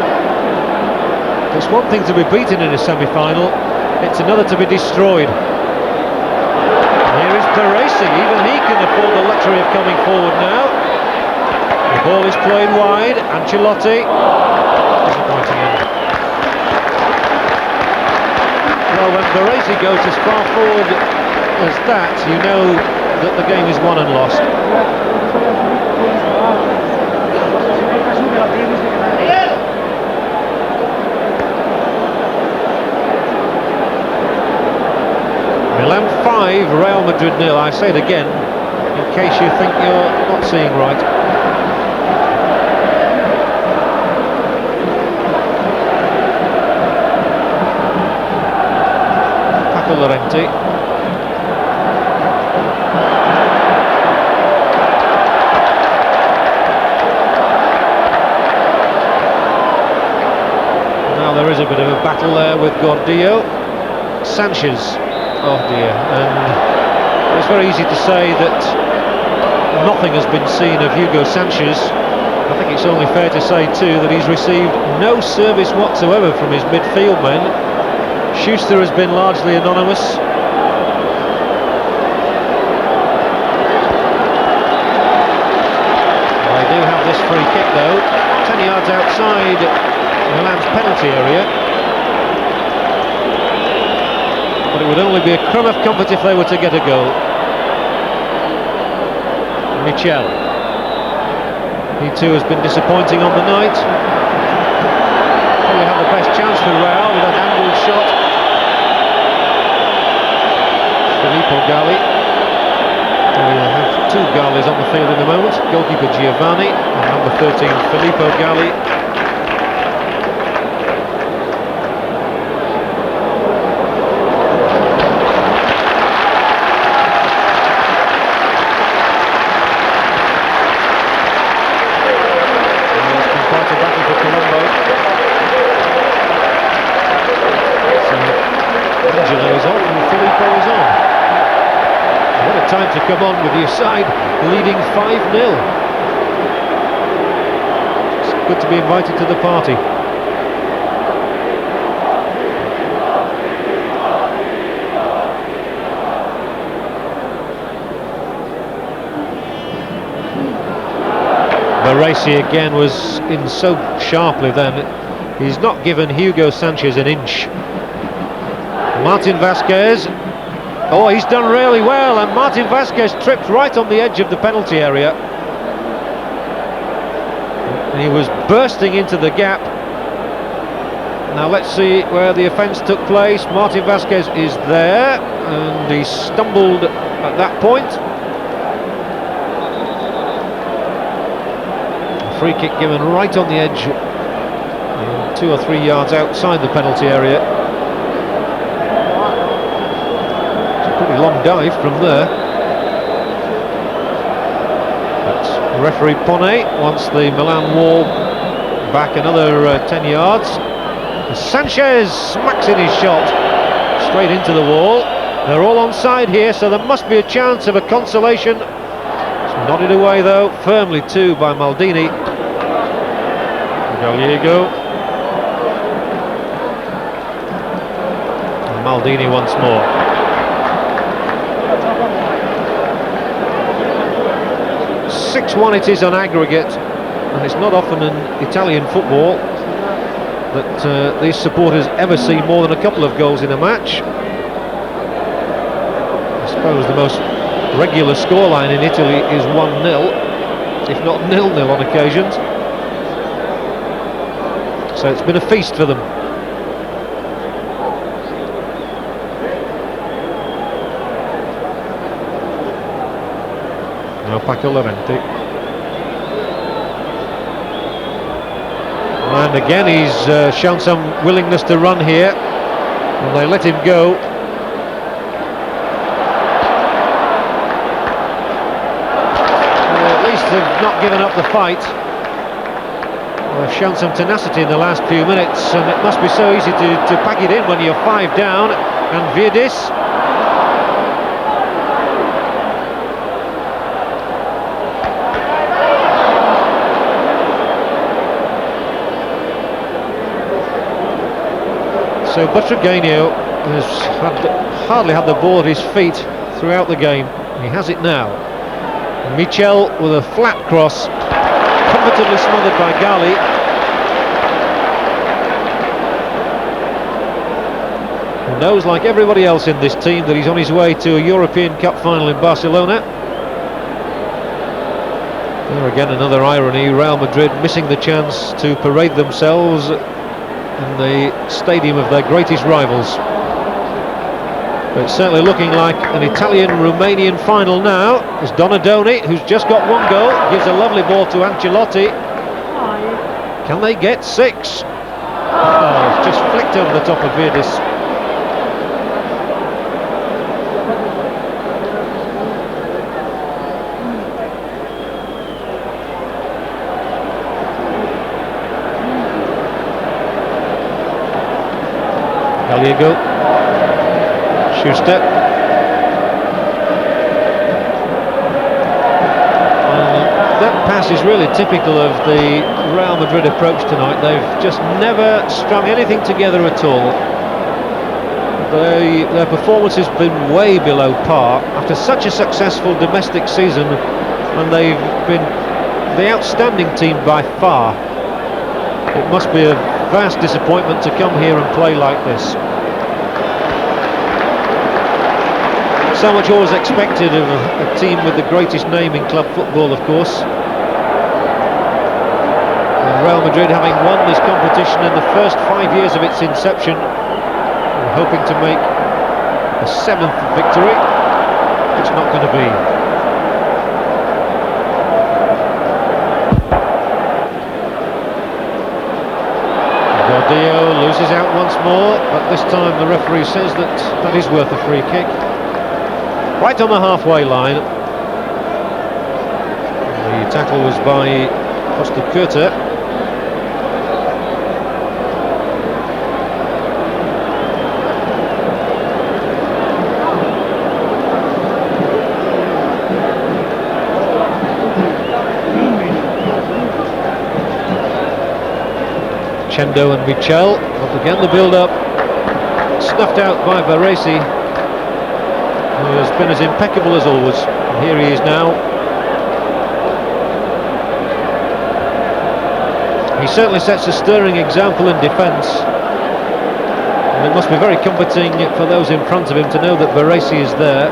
It's one thing to be beaten in a semi-final, it's another to be destroyed. Here is Baresi, even he can afford the luxury of coming forward now. The ball is played wide, Ancelotti. Disappointing end. Well, when Baresi goes as far forward as that, you know that the game is won and lost. Milan 5, Real Madrid 0. I say it again, in case you think you're not seeing right. Llorente. Now there is a bit of a battle there with Gordillo. Sanchez, oh dear, and it's very easy to say that nothing has been seen of Hugo Sanchez. I think it's only fair to say too that he's received no service whatsoever from his midfield men. Schuster has been largely anonymous. They do have this free kick though, 10 yards outside Milan's penalty area. But it would only be a crumb of comfort if they were to get a goal. Michel. He too has been disappointing on the night. Probably had the best chance for Real with that angled shot. Filippo Galli. We'll have two Gallis on the field in a moment. Goalkeeper Giovanni and number 13 Filippo Galli. Time to come on with your side leading 5-0. It's good to be invited to the party. Baresi again was in so sharply then. He's not given Hugo Sanchez an inch. Martin Vasquez. Oh, he's done really well, and Martin Vasquez tripped right on the edge of the penalty area. And he was bursting into the gap. Now let's see where the offence took place. Martin Vasquez is there, and he stumbled at that point. A free kick given right on the edge, 2 or 3 yards outside the penalty area. Pretty long dive from there. But referee Ponne wants the Milan wall back another 10 yards. Sanchez smacks in his shot straight into the wall. They're all onside here, so there must be a chance of a consolation. It's nodded away though, firmly too by Maldini. Gallego. And Maldini once more. 6-1 it is on aggregate, and it's not often in Italian football that these supporters ever see more than a couple of goals in a match. I suppose the most regular scoreline in Italy is 1-0, if not 0-0 on occasions. So it's been a feast for them. Now Paco Llorente. And again he's shown some willingness to run here, and they let him go. At least they've not given up the fight. They've shown some tenacity in the last few minutes, and it must be so easy to pack it in when you're 5 down. And Virdis. So Butragueño has hardly had the ball at his feet throughout the game. He has it now. Michel with a flat cross, comfortably smothered by Galli. He knows, like everybody else in this team, that he's on his way to a European Cup final in Barcelona. There again, another irony, Real Madrid missing the chance to parade themselves in the stadium of their greatest rivals. But it's certainly looking like an Italian-Romanian final now. It's Donadoni, who's just got 1 goal, gives a lovely ball to Ancelotti. Can they get 6? Oh, it's just flicked over the top of Virdis. Gallego, Schuster. That pass is really typical of the Real Madrid approach tonight. They've just never strung anything together at all. Their performance has been way below par after such a successful domestic season, and they've been the outstanding team by far. It must be a vast disappointment to come here and play like this. So much always expected of a team with the greatest name in club football, of course. Madrid, having won this competition in the first 5 years of its inception, were hoping to make a 7th victory. It's not going to be. Gordillo loses out once more, but this time the referee says that is worth a free kick. Right on the halfway line. The tackle was by Costa. Chendo and Michel, but again the build-up snuffed out by Baresi, who has been as impeccable as always. And here he is now. He certainly sets a stirring example in defence, and it must be very comforting for those in front of him to know that Baresi is there.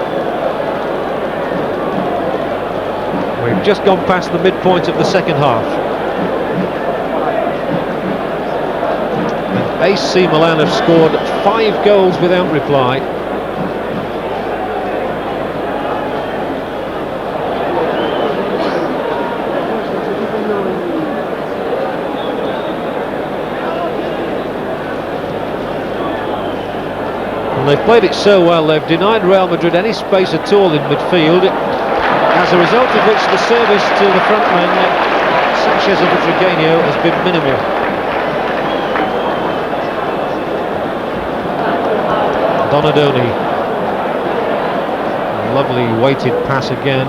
We've just gone past the midpoint of the second half. AC Milan have scored 5 goals without reply. And they've played it so well, they've denied Real Madrid any space at all in midfield, as a result of which the service to the front men, Sanchez and Tregenio, has been minimal. Donadoni, lovely weighted pass again.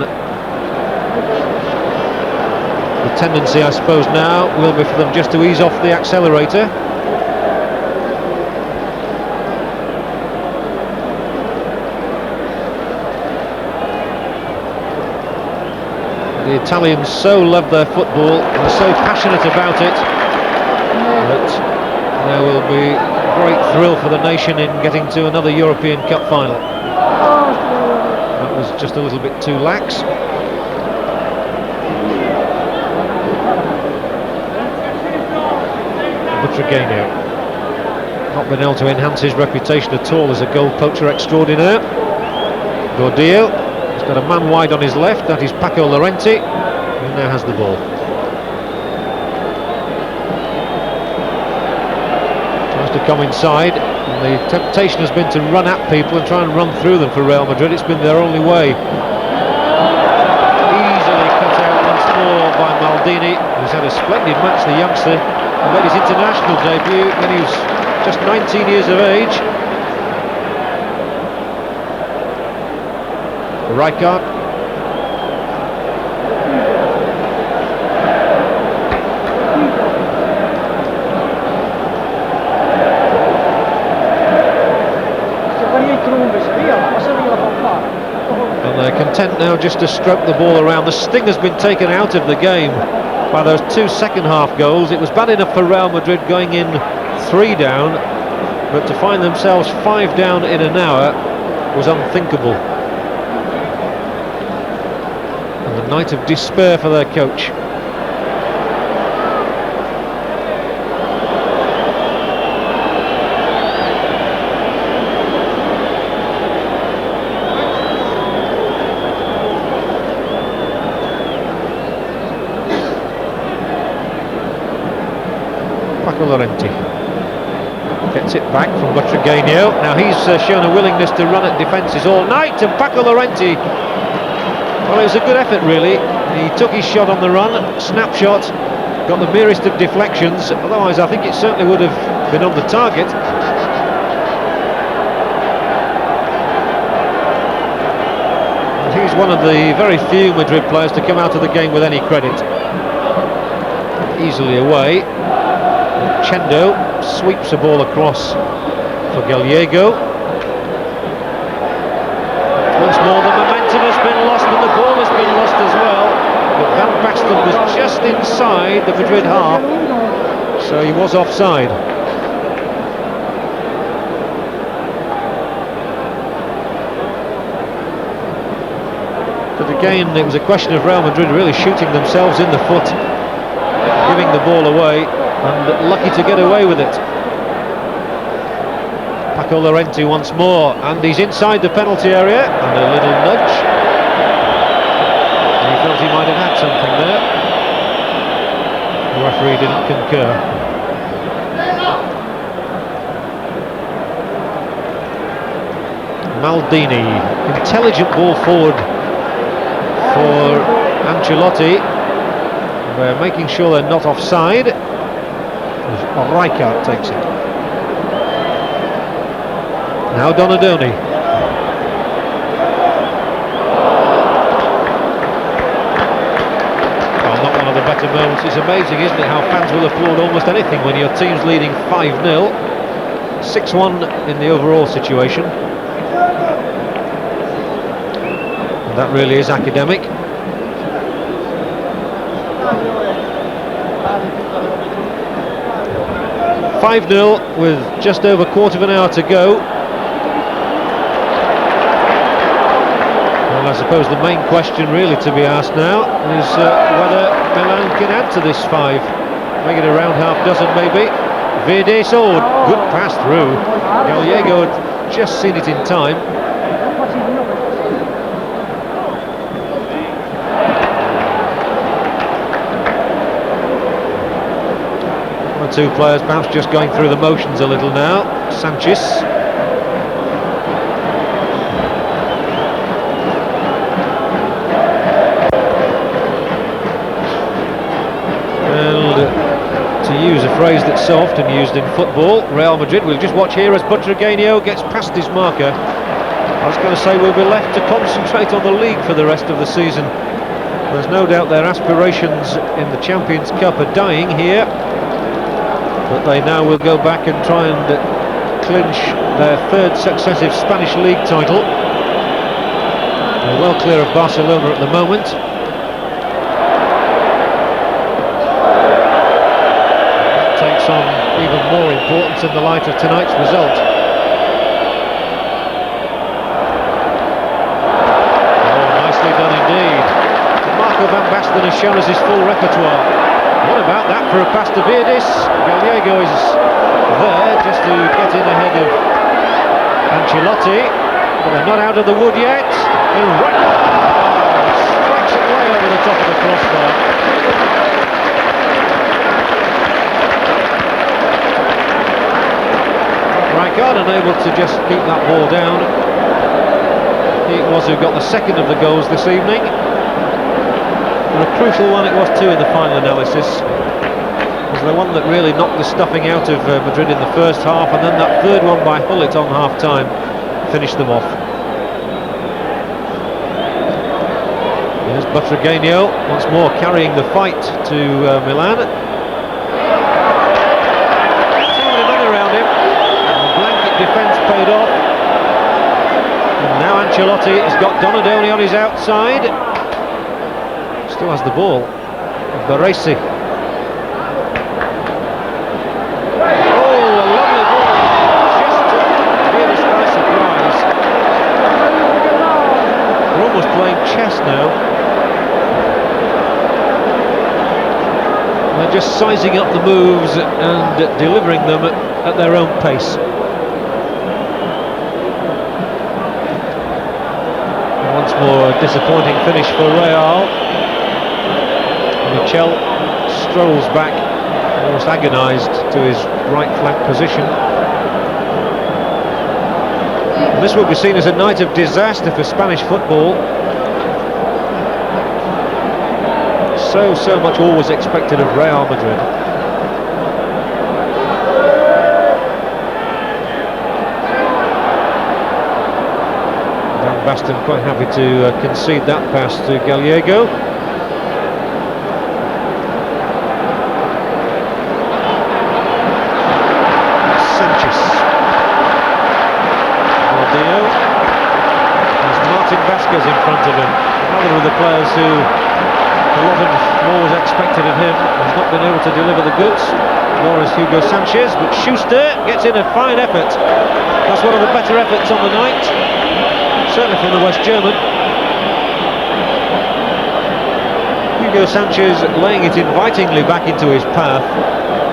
The tendency, I suppose, now will be for them just to ease off the accelerator. The Italians so love their football and are so passionate about it that there will be great thrill for the nation in getting to another European Cup final. That was just a little bit too lax. Butragueño not been able to enhance his reputation at all as a goal poacher extraordinaire. Gordillo has got a man wide on his left, that is Paco Llorente, who now has the ball. To come inside, and the temptation has been to run at people and try and run through them for Real Madrid. It's been their only way. Easily cut out once more by Maldini, who's had a splendid match, the youngster, and made his international debut when he was just 19 years of age. Rijkaard. And they're content now just to stroke the ball around. The sting has been taken out of the game by those 2 second half goals. It was bad enough for Real Madrid going in 3 down, but to find themselves 5 down in an hour was unthinkable. And a night of despair for their coach. Llorente gets it back from Butragueño. Now he's shown a willingness to run at defences all night, and Paco Llorente, well, it was a good effort really. He took his shot on the run, snapshot, got the merest of deflections, otherwise I think it certainly would have been on the target. And he's one of the very few Madrid players to come out of the game with any credit. Easily away. Chendo sweeps the ball across for Gallego. Once more the momentum has been lost and the ball has been lost as well. But Van Basten was just inside the Madrid half, so he was offside. But again, it was a question of Real Madrid really shooting themselves in the foot giving the ball away and lucky to get away with it. Paco Llorente once more, and he's inside the penalty area, and a little nudge. He felt he might have had something there. The referee didn't concur. Maldini, intelligent ball forward for Ancelotti. They're making sure they're not offside. Rijkaard takes it. Now Donadoni. Well, not one of the better moments. It's amazing, isn't it, how fans will applaud almost anything when your team's leading 5-0. 6-1 in the overall situation. And that really is academic. 5-0 with just over a quarter of an hour to go. Well, I suppose the main question really to be asked now is whether Milan can add to this 5. Make it around half dozen maybe. Verdes, oh, good pass through. Gallego had just seen it in time. One or two players perhaps just going through the motions a little now. Sanchez. To use a phrase that's so often used in football, Real Madrid, we'll just watch here as Butragueño gets past his marker. I was going to say we'll be left to concentrate on the league for the rest of the season. There's no doubt their aspirations in the Champions Cup are dying here, but they now will go back and try and clinch their 3rd successive Spanish league title. They're well clear of Barcelona at the moment. Takes on even more importance in the light of tonight's result. Oh, nicely done indeed. Marco van Basten has shown us his full repertoire. What about that for a pass to Verdes? Gallego is there just to get in ahead of Ancelotti, but they're not out of the wood yet. And strikes it way over the top of the crossbar. Rijkaard unable to just keep that ball down. He it was who got the 2nd of the goals this evening. And a crucial one it was too in the final analysis. It was the one that really knocked the stuffing out of Madrid in the first half, and then that 3rd one by Hullet on half-time finished them off. Here's Butragueño once more carrying the fight to Milan. Defence paid off, and now Ancelotti has got Donadoni on his outside. Still has the ball. Baresi. Oh, a lovely ball. Just took Vidas by surprise. They're almost playing chess now. They're just sizing up the moves and delivering them at their own pace. Once more, a disappointing finish for Real. Michel strolls back, almost agonised, to his right flank position. And this will be seen as a night of disaster for Spanish football. So much always expected of Real Madrid. Basten quite happy to concede that pass to Gallego. Sanchez. Ronaldinho. There's Martin Vázquez in front of him. Another of the players who a lot of more was expected of him. Has not been able to deliver the goods, nor is Hugo Sanchez, but Schuster gets in a fine effort. That's one of the better efforts on the night. Certainly from the West German. Hugo Sanchez laying it invitingly back into his path.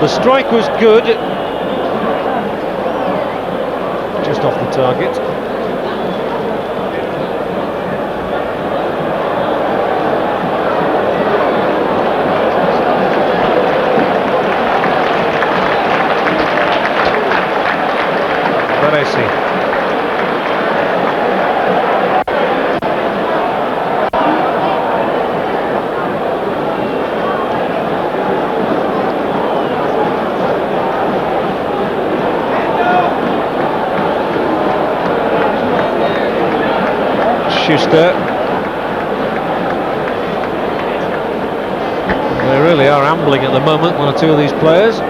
The strike was good, just off the target. Baresi. Schuster. They really are ambling at the moment, one or two of these players.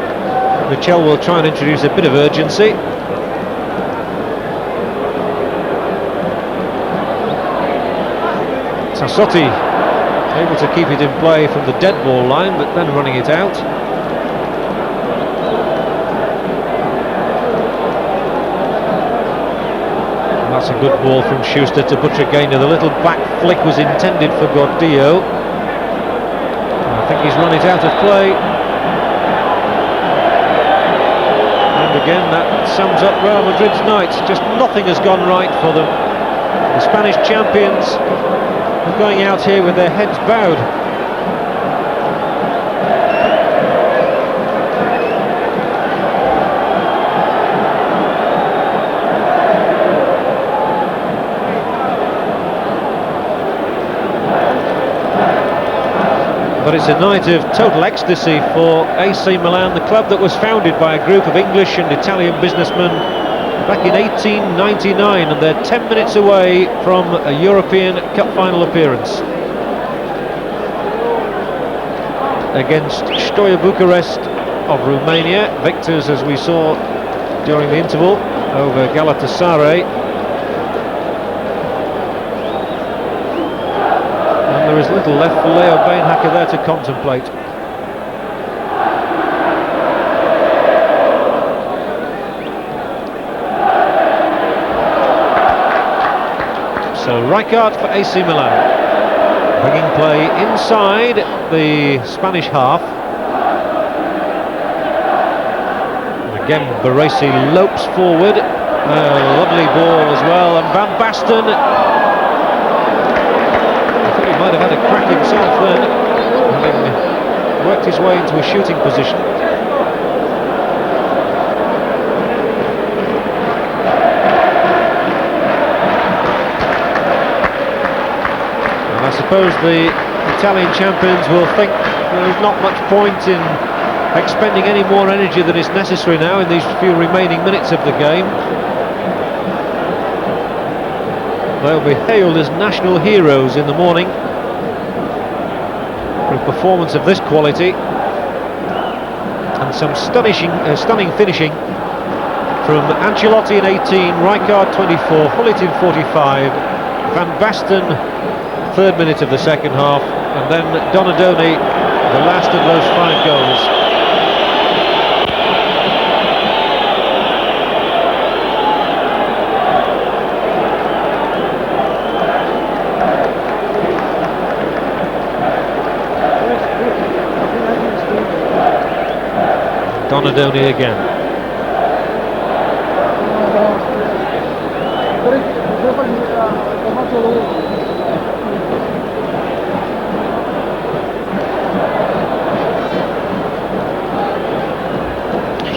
Michel will try and introduce a bit of urgency. Tassotti able to keep it in play from the dead ball line, but then running it out. And that's a good ball from Schuster to Butragueño. The little back flick was intended for Gordillo. I think he's run it out of play. And again, that sums up Real Madrid's night. Just nothing has gone right for them. The Spanish champions are going out here with their heads bowed. But it's a night of total ecstasy for AC Milan, the club that was founded by a group of English and Italian businessmen back in 1899, and they're 10 minutes away from a European Cup final appearance against Steaua Bucharest of Romania, victors, as we saw during the interval, over Galatasaray. And there is little left for Leo Beenhakker there to contemplate. So Rijkaard for AC Milan, bringing play inside the Spanish half. And again, Baresi lopes forward. Lovely ball as well, and Van Basten, I think he might have had a crack himself then, having worked his way into a shooting position. I suppose the Italian champions will think there's not much point in expending any more energy than is necessary now in these few remaining minutes of the game. They'll be hailed as national heroes in the morning for a performance of this quality, and some stunning finishing from Ancelotti in 18, Rijkaard 24, Gullit in 45, Van Basten 3rd minute of the second half, and then Donadoni, the last of those 5 goals. Donadoni again.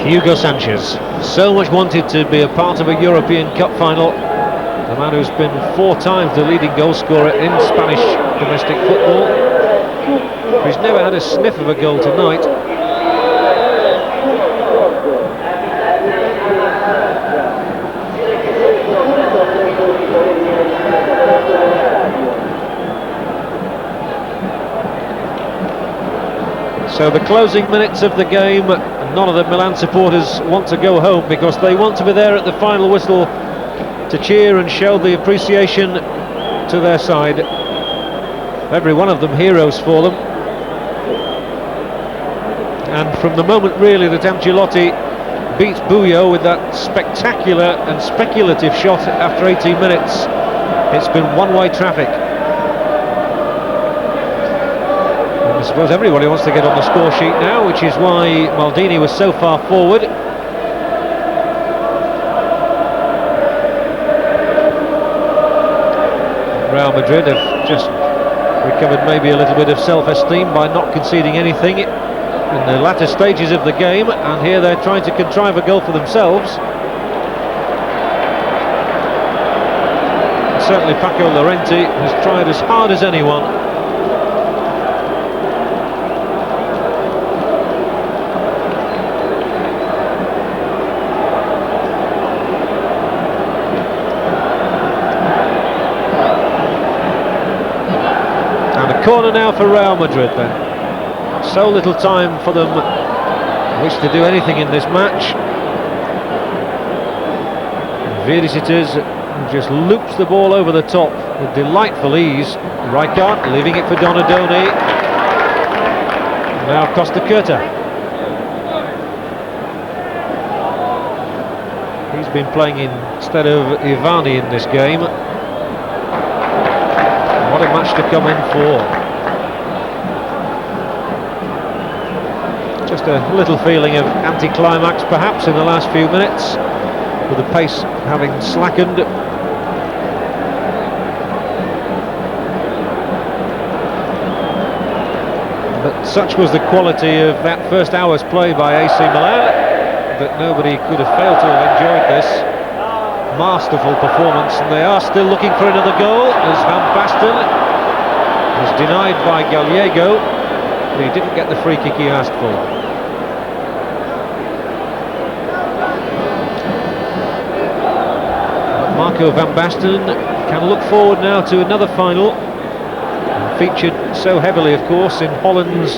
Hugo Sanchez, so much wanted to be a part of a European Cup final. The man who's been 4 times the leading goal scorer in Spanish domestic football. He's never had a sniff of a goal tonight. So the closing minutes of the game, none of the Milan supporters want to go home because they want to be there at the final whistle to cheer and show the appreciation to their side. Every one of them heroes for them. And from the moment really that Ancelotti beats Buyo with that spectacular and speculative shot after 18 minutes, it's been one-way traffic. suppose everybody wants to get on the score sheet now, which is why Maldini was so far forward. Real Madrid have just recovered maybe a little bit of self-esteem by not conceding anything in the latter stages of the game, and here they're trying to contrive a goal for themselves. Certainly Paco Llorente has tried as hard as anyone. And a corner now for Real Madrid then. So little time for them which to do anything in this match. Virdis it is, who just loops the ball over the top with delightful ease. Rijkaard leaving it for Donadoni. Now Costa Curta. He's been playing instead of Ivani in this game. What a match to come in for. Just a little feeling of anticlimax perhaps in the last few minutes, with the pace having slackened. But such was the quality of that first hour's play by AC Milan that nobody could have failed to have enjoyed this masterful performance, and they are still looking for another goal as Van Basten was denied by Gallego. He didn't get the free kick he asked for. Marco Van Basten can look forward now to another final, featured so heavily of course in Holland's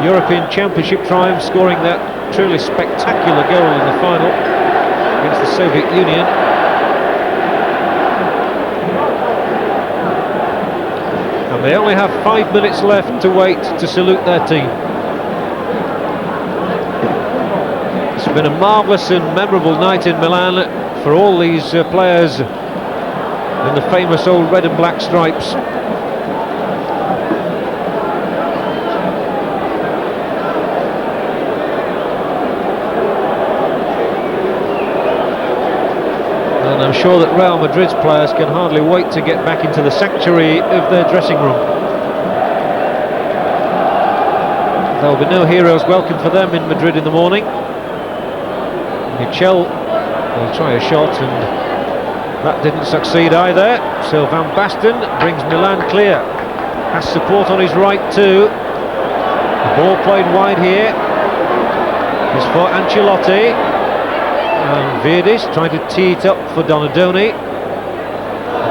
European Championship triumph, scoring that truly spectacular goal in the final against the Soviet Union. And they only have 5 minutes left to wait to salute their team. It's been a marvellous and memorable night in Milan for all these players in the famous old red and black stripes. And I'm sure that Real Madrid's players can hardly wait to get back into the sanctuary of their dressing room. There will be no heroes welcome for them in Madrid in the morning. Michel will try a shot, and that didn't succeed either. So Van Basten brings Milan clear. Has support on his right too. The ball played wide here is for Ancelotti. And Virdis trying to tee it up for Donadoni.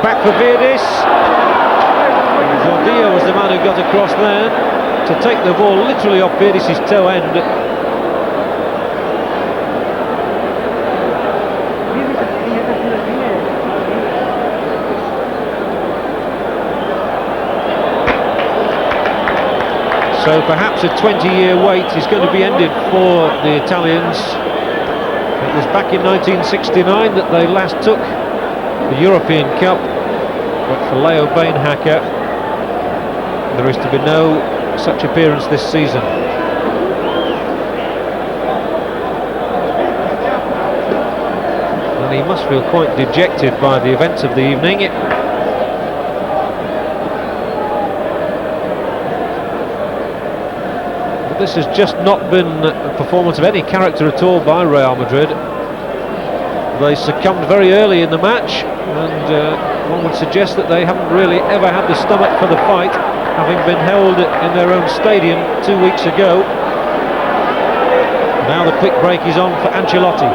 Back for Virdis. Zordillo was the man who got across there to take the ball literally off Virdis' toe end. So perhaps a 20-year wait is going to be ended for the Italians. It was back in 1969 that they last took the European Cup, but for Leo Beenhakker there is to be no such appearance this season. And he must feel quite dejected by the events of the evening. This has just not been a performance of any character at all by Real Madrid. They succumbed very early in the match, and one would suggest that they haven't really ever had the stomach for the fight, having been held in their own stadium 2 weeks ago. Now the quick break is on for Ancelotti.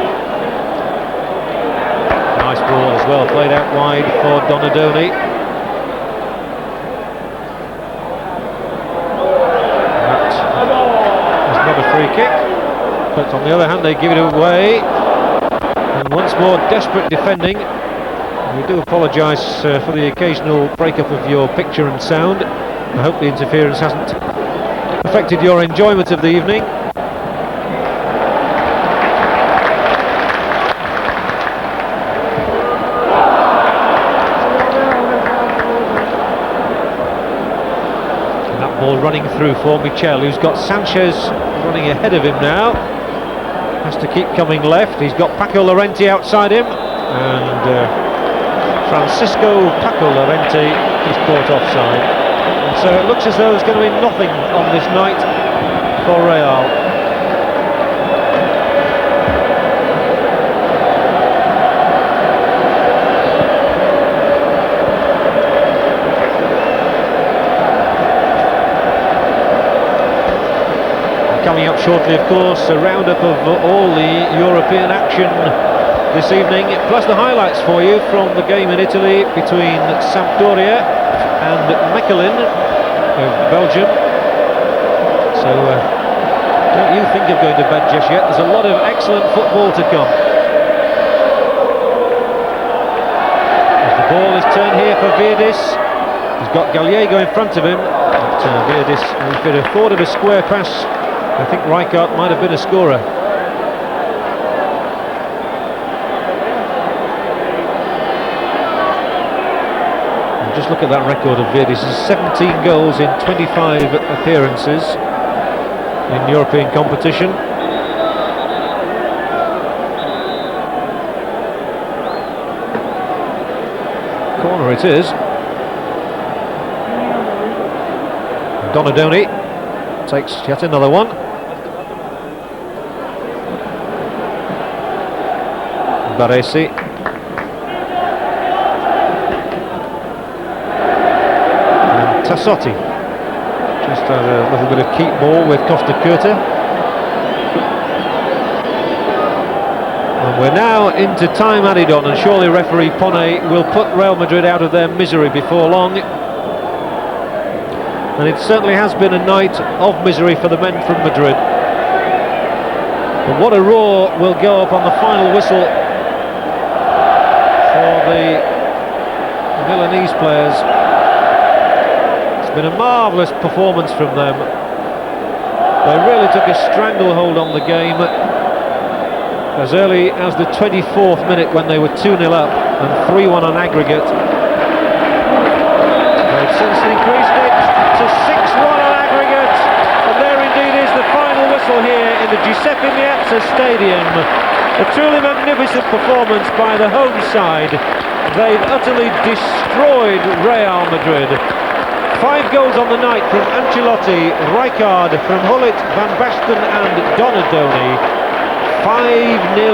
Nice ball as well, played out wide for Donadoni. Free kick, but on the other hand they give it away, and once more desperate defending. We do apologise for the occasional breakup of your picture and sound. I hope the interference hasn't affected your enjoyment of the evening. Ball running through for Michel, who's got Sanchez running ahead of him now. Has to keep coming left. He's got Paco Llorente outside him, and Francisco Paco Llorente is caught offside. And so it looks as though there's going to be nothing on this night for Real. Coming up shortly, of course, a roundup of all the European action this evening, plus the highlights for you from the game in Italy between Sampdoria and Mechelen of Belgium. So don't you think of going to bed just yet. There's a lot of excellent football to come. As the ball is turned here for Virdis, he's got Gallego in front of him. But Virdis has been afforded a square pass. I think Rijkaard might have been a scorer. And just look at that record of Virdis. 17 goals in 25 appearances in European competition. Corner it is. Donadoni takes yet another one. Baresi. And Tassotti just had a little bit of keep ball with Costa Curta. And we're now into time added on, and surely referee Pone will put Real Madrid out of their misery before long. And it certainly has been a night of misery for the men from Madrid. But what a roar will go up on the final whistle for the Milanese players. It's been a marvellous performance from them. They really took a stranglehold on the game as early as the 24th minute, when they were 2-0 up and 3-1 on aggregate. They've since increased it to 6-1 on aggregate, and there indeed is the final whistle here in the Giuseppe Meazza Stadium. A truly magnificent performance by the home side. They've utterly destroyed Real Madrid. 5 goals on the night from Ancelotti, Rijkaard, from Hullit, Van Basten and Donadoni. 5-0.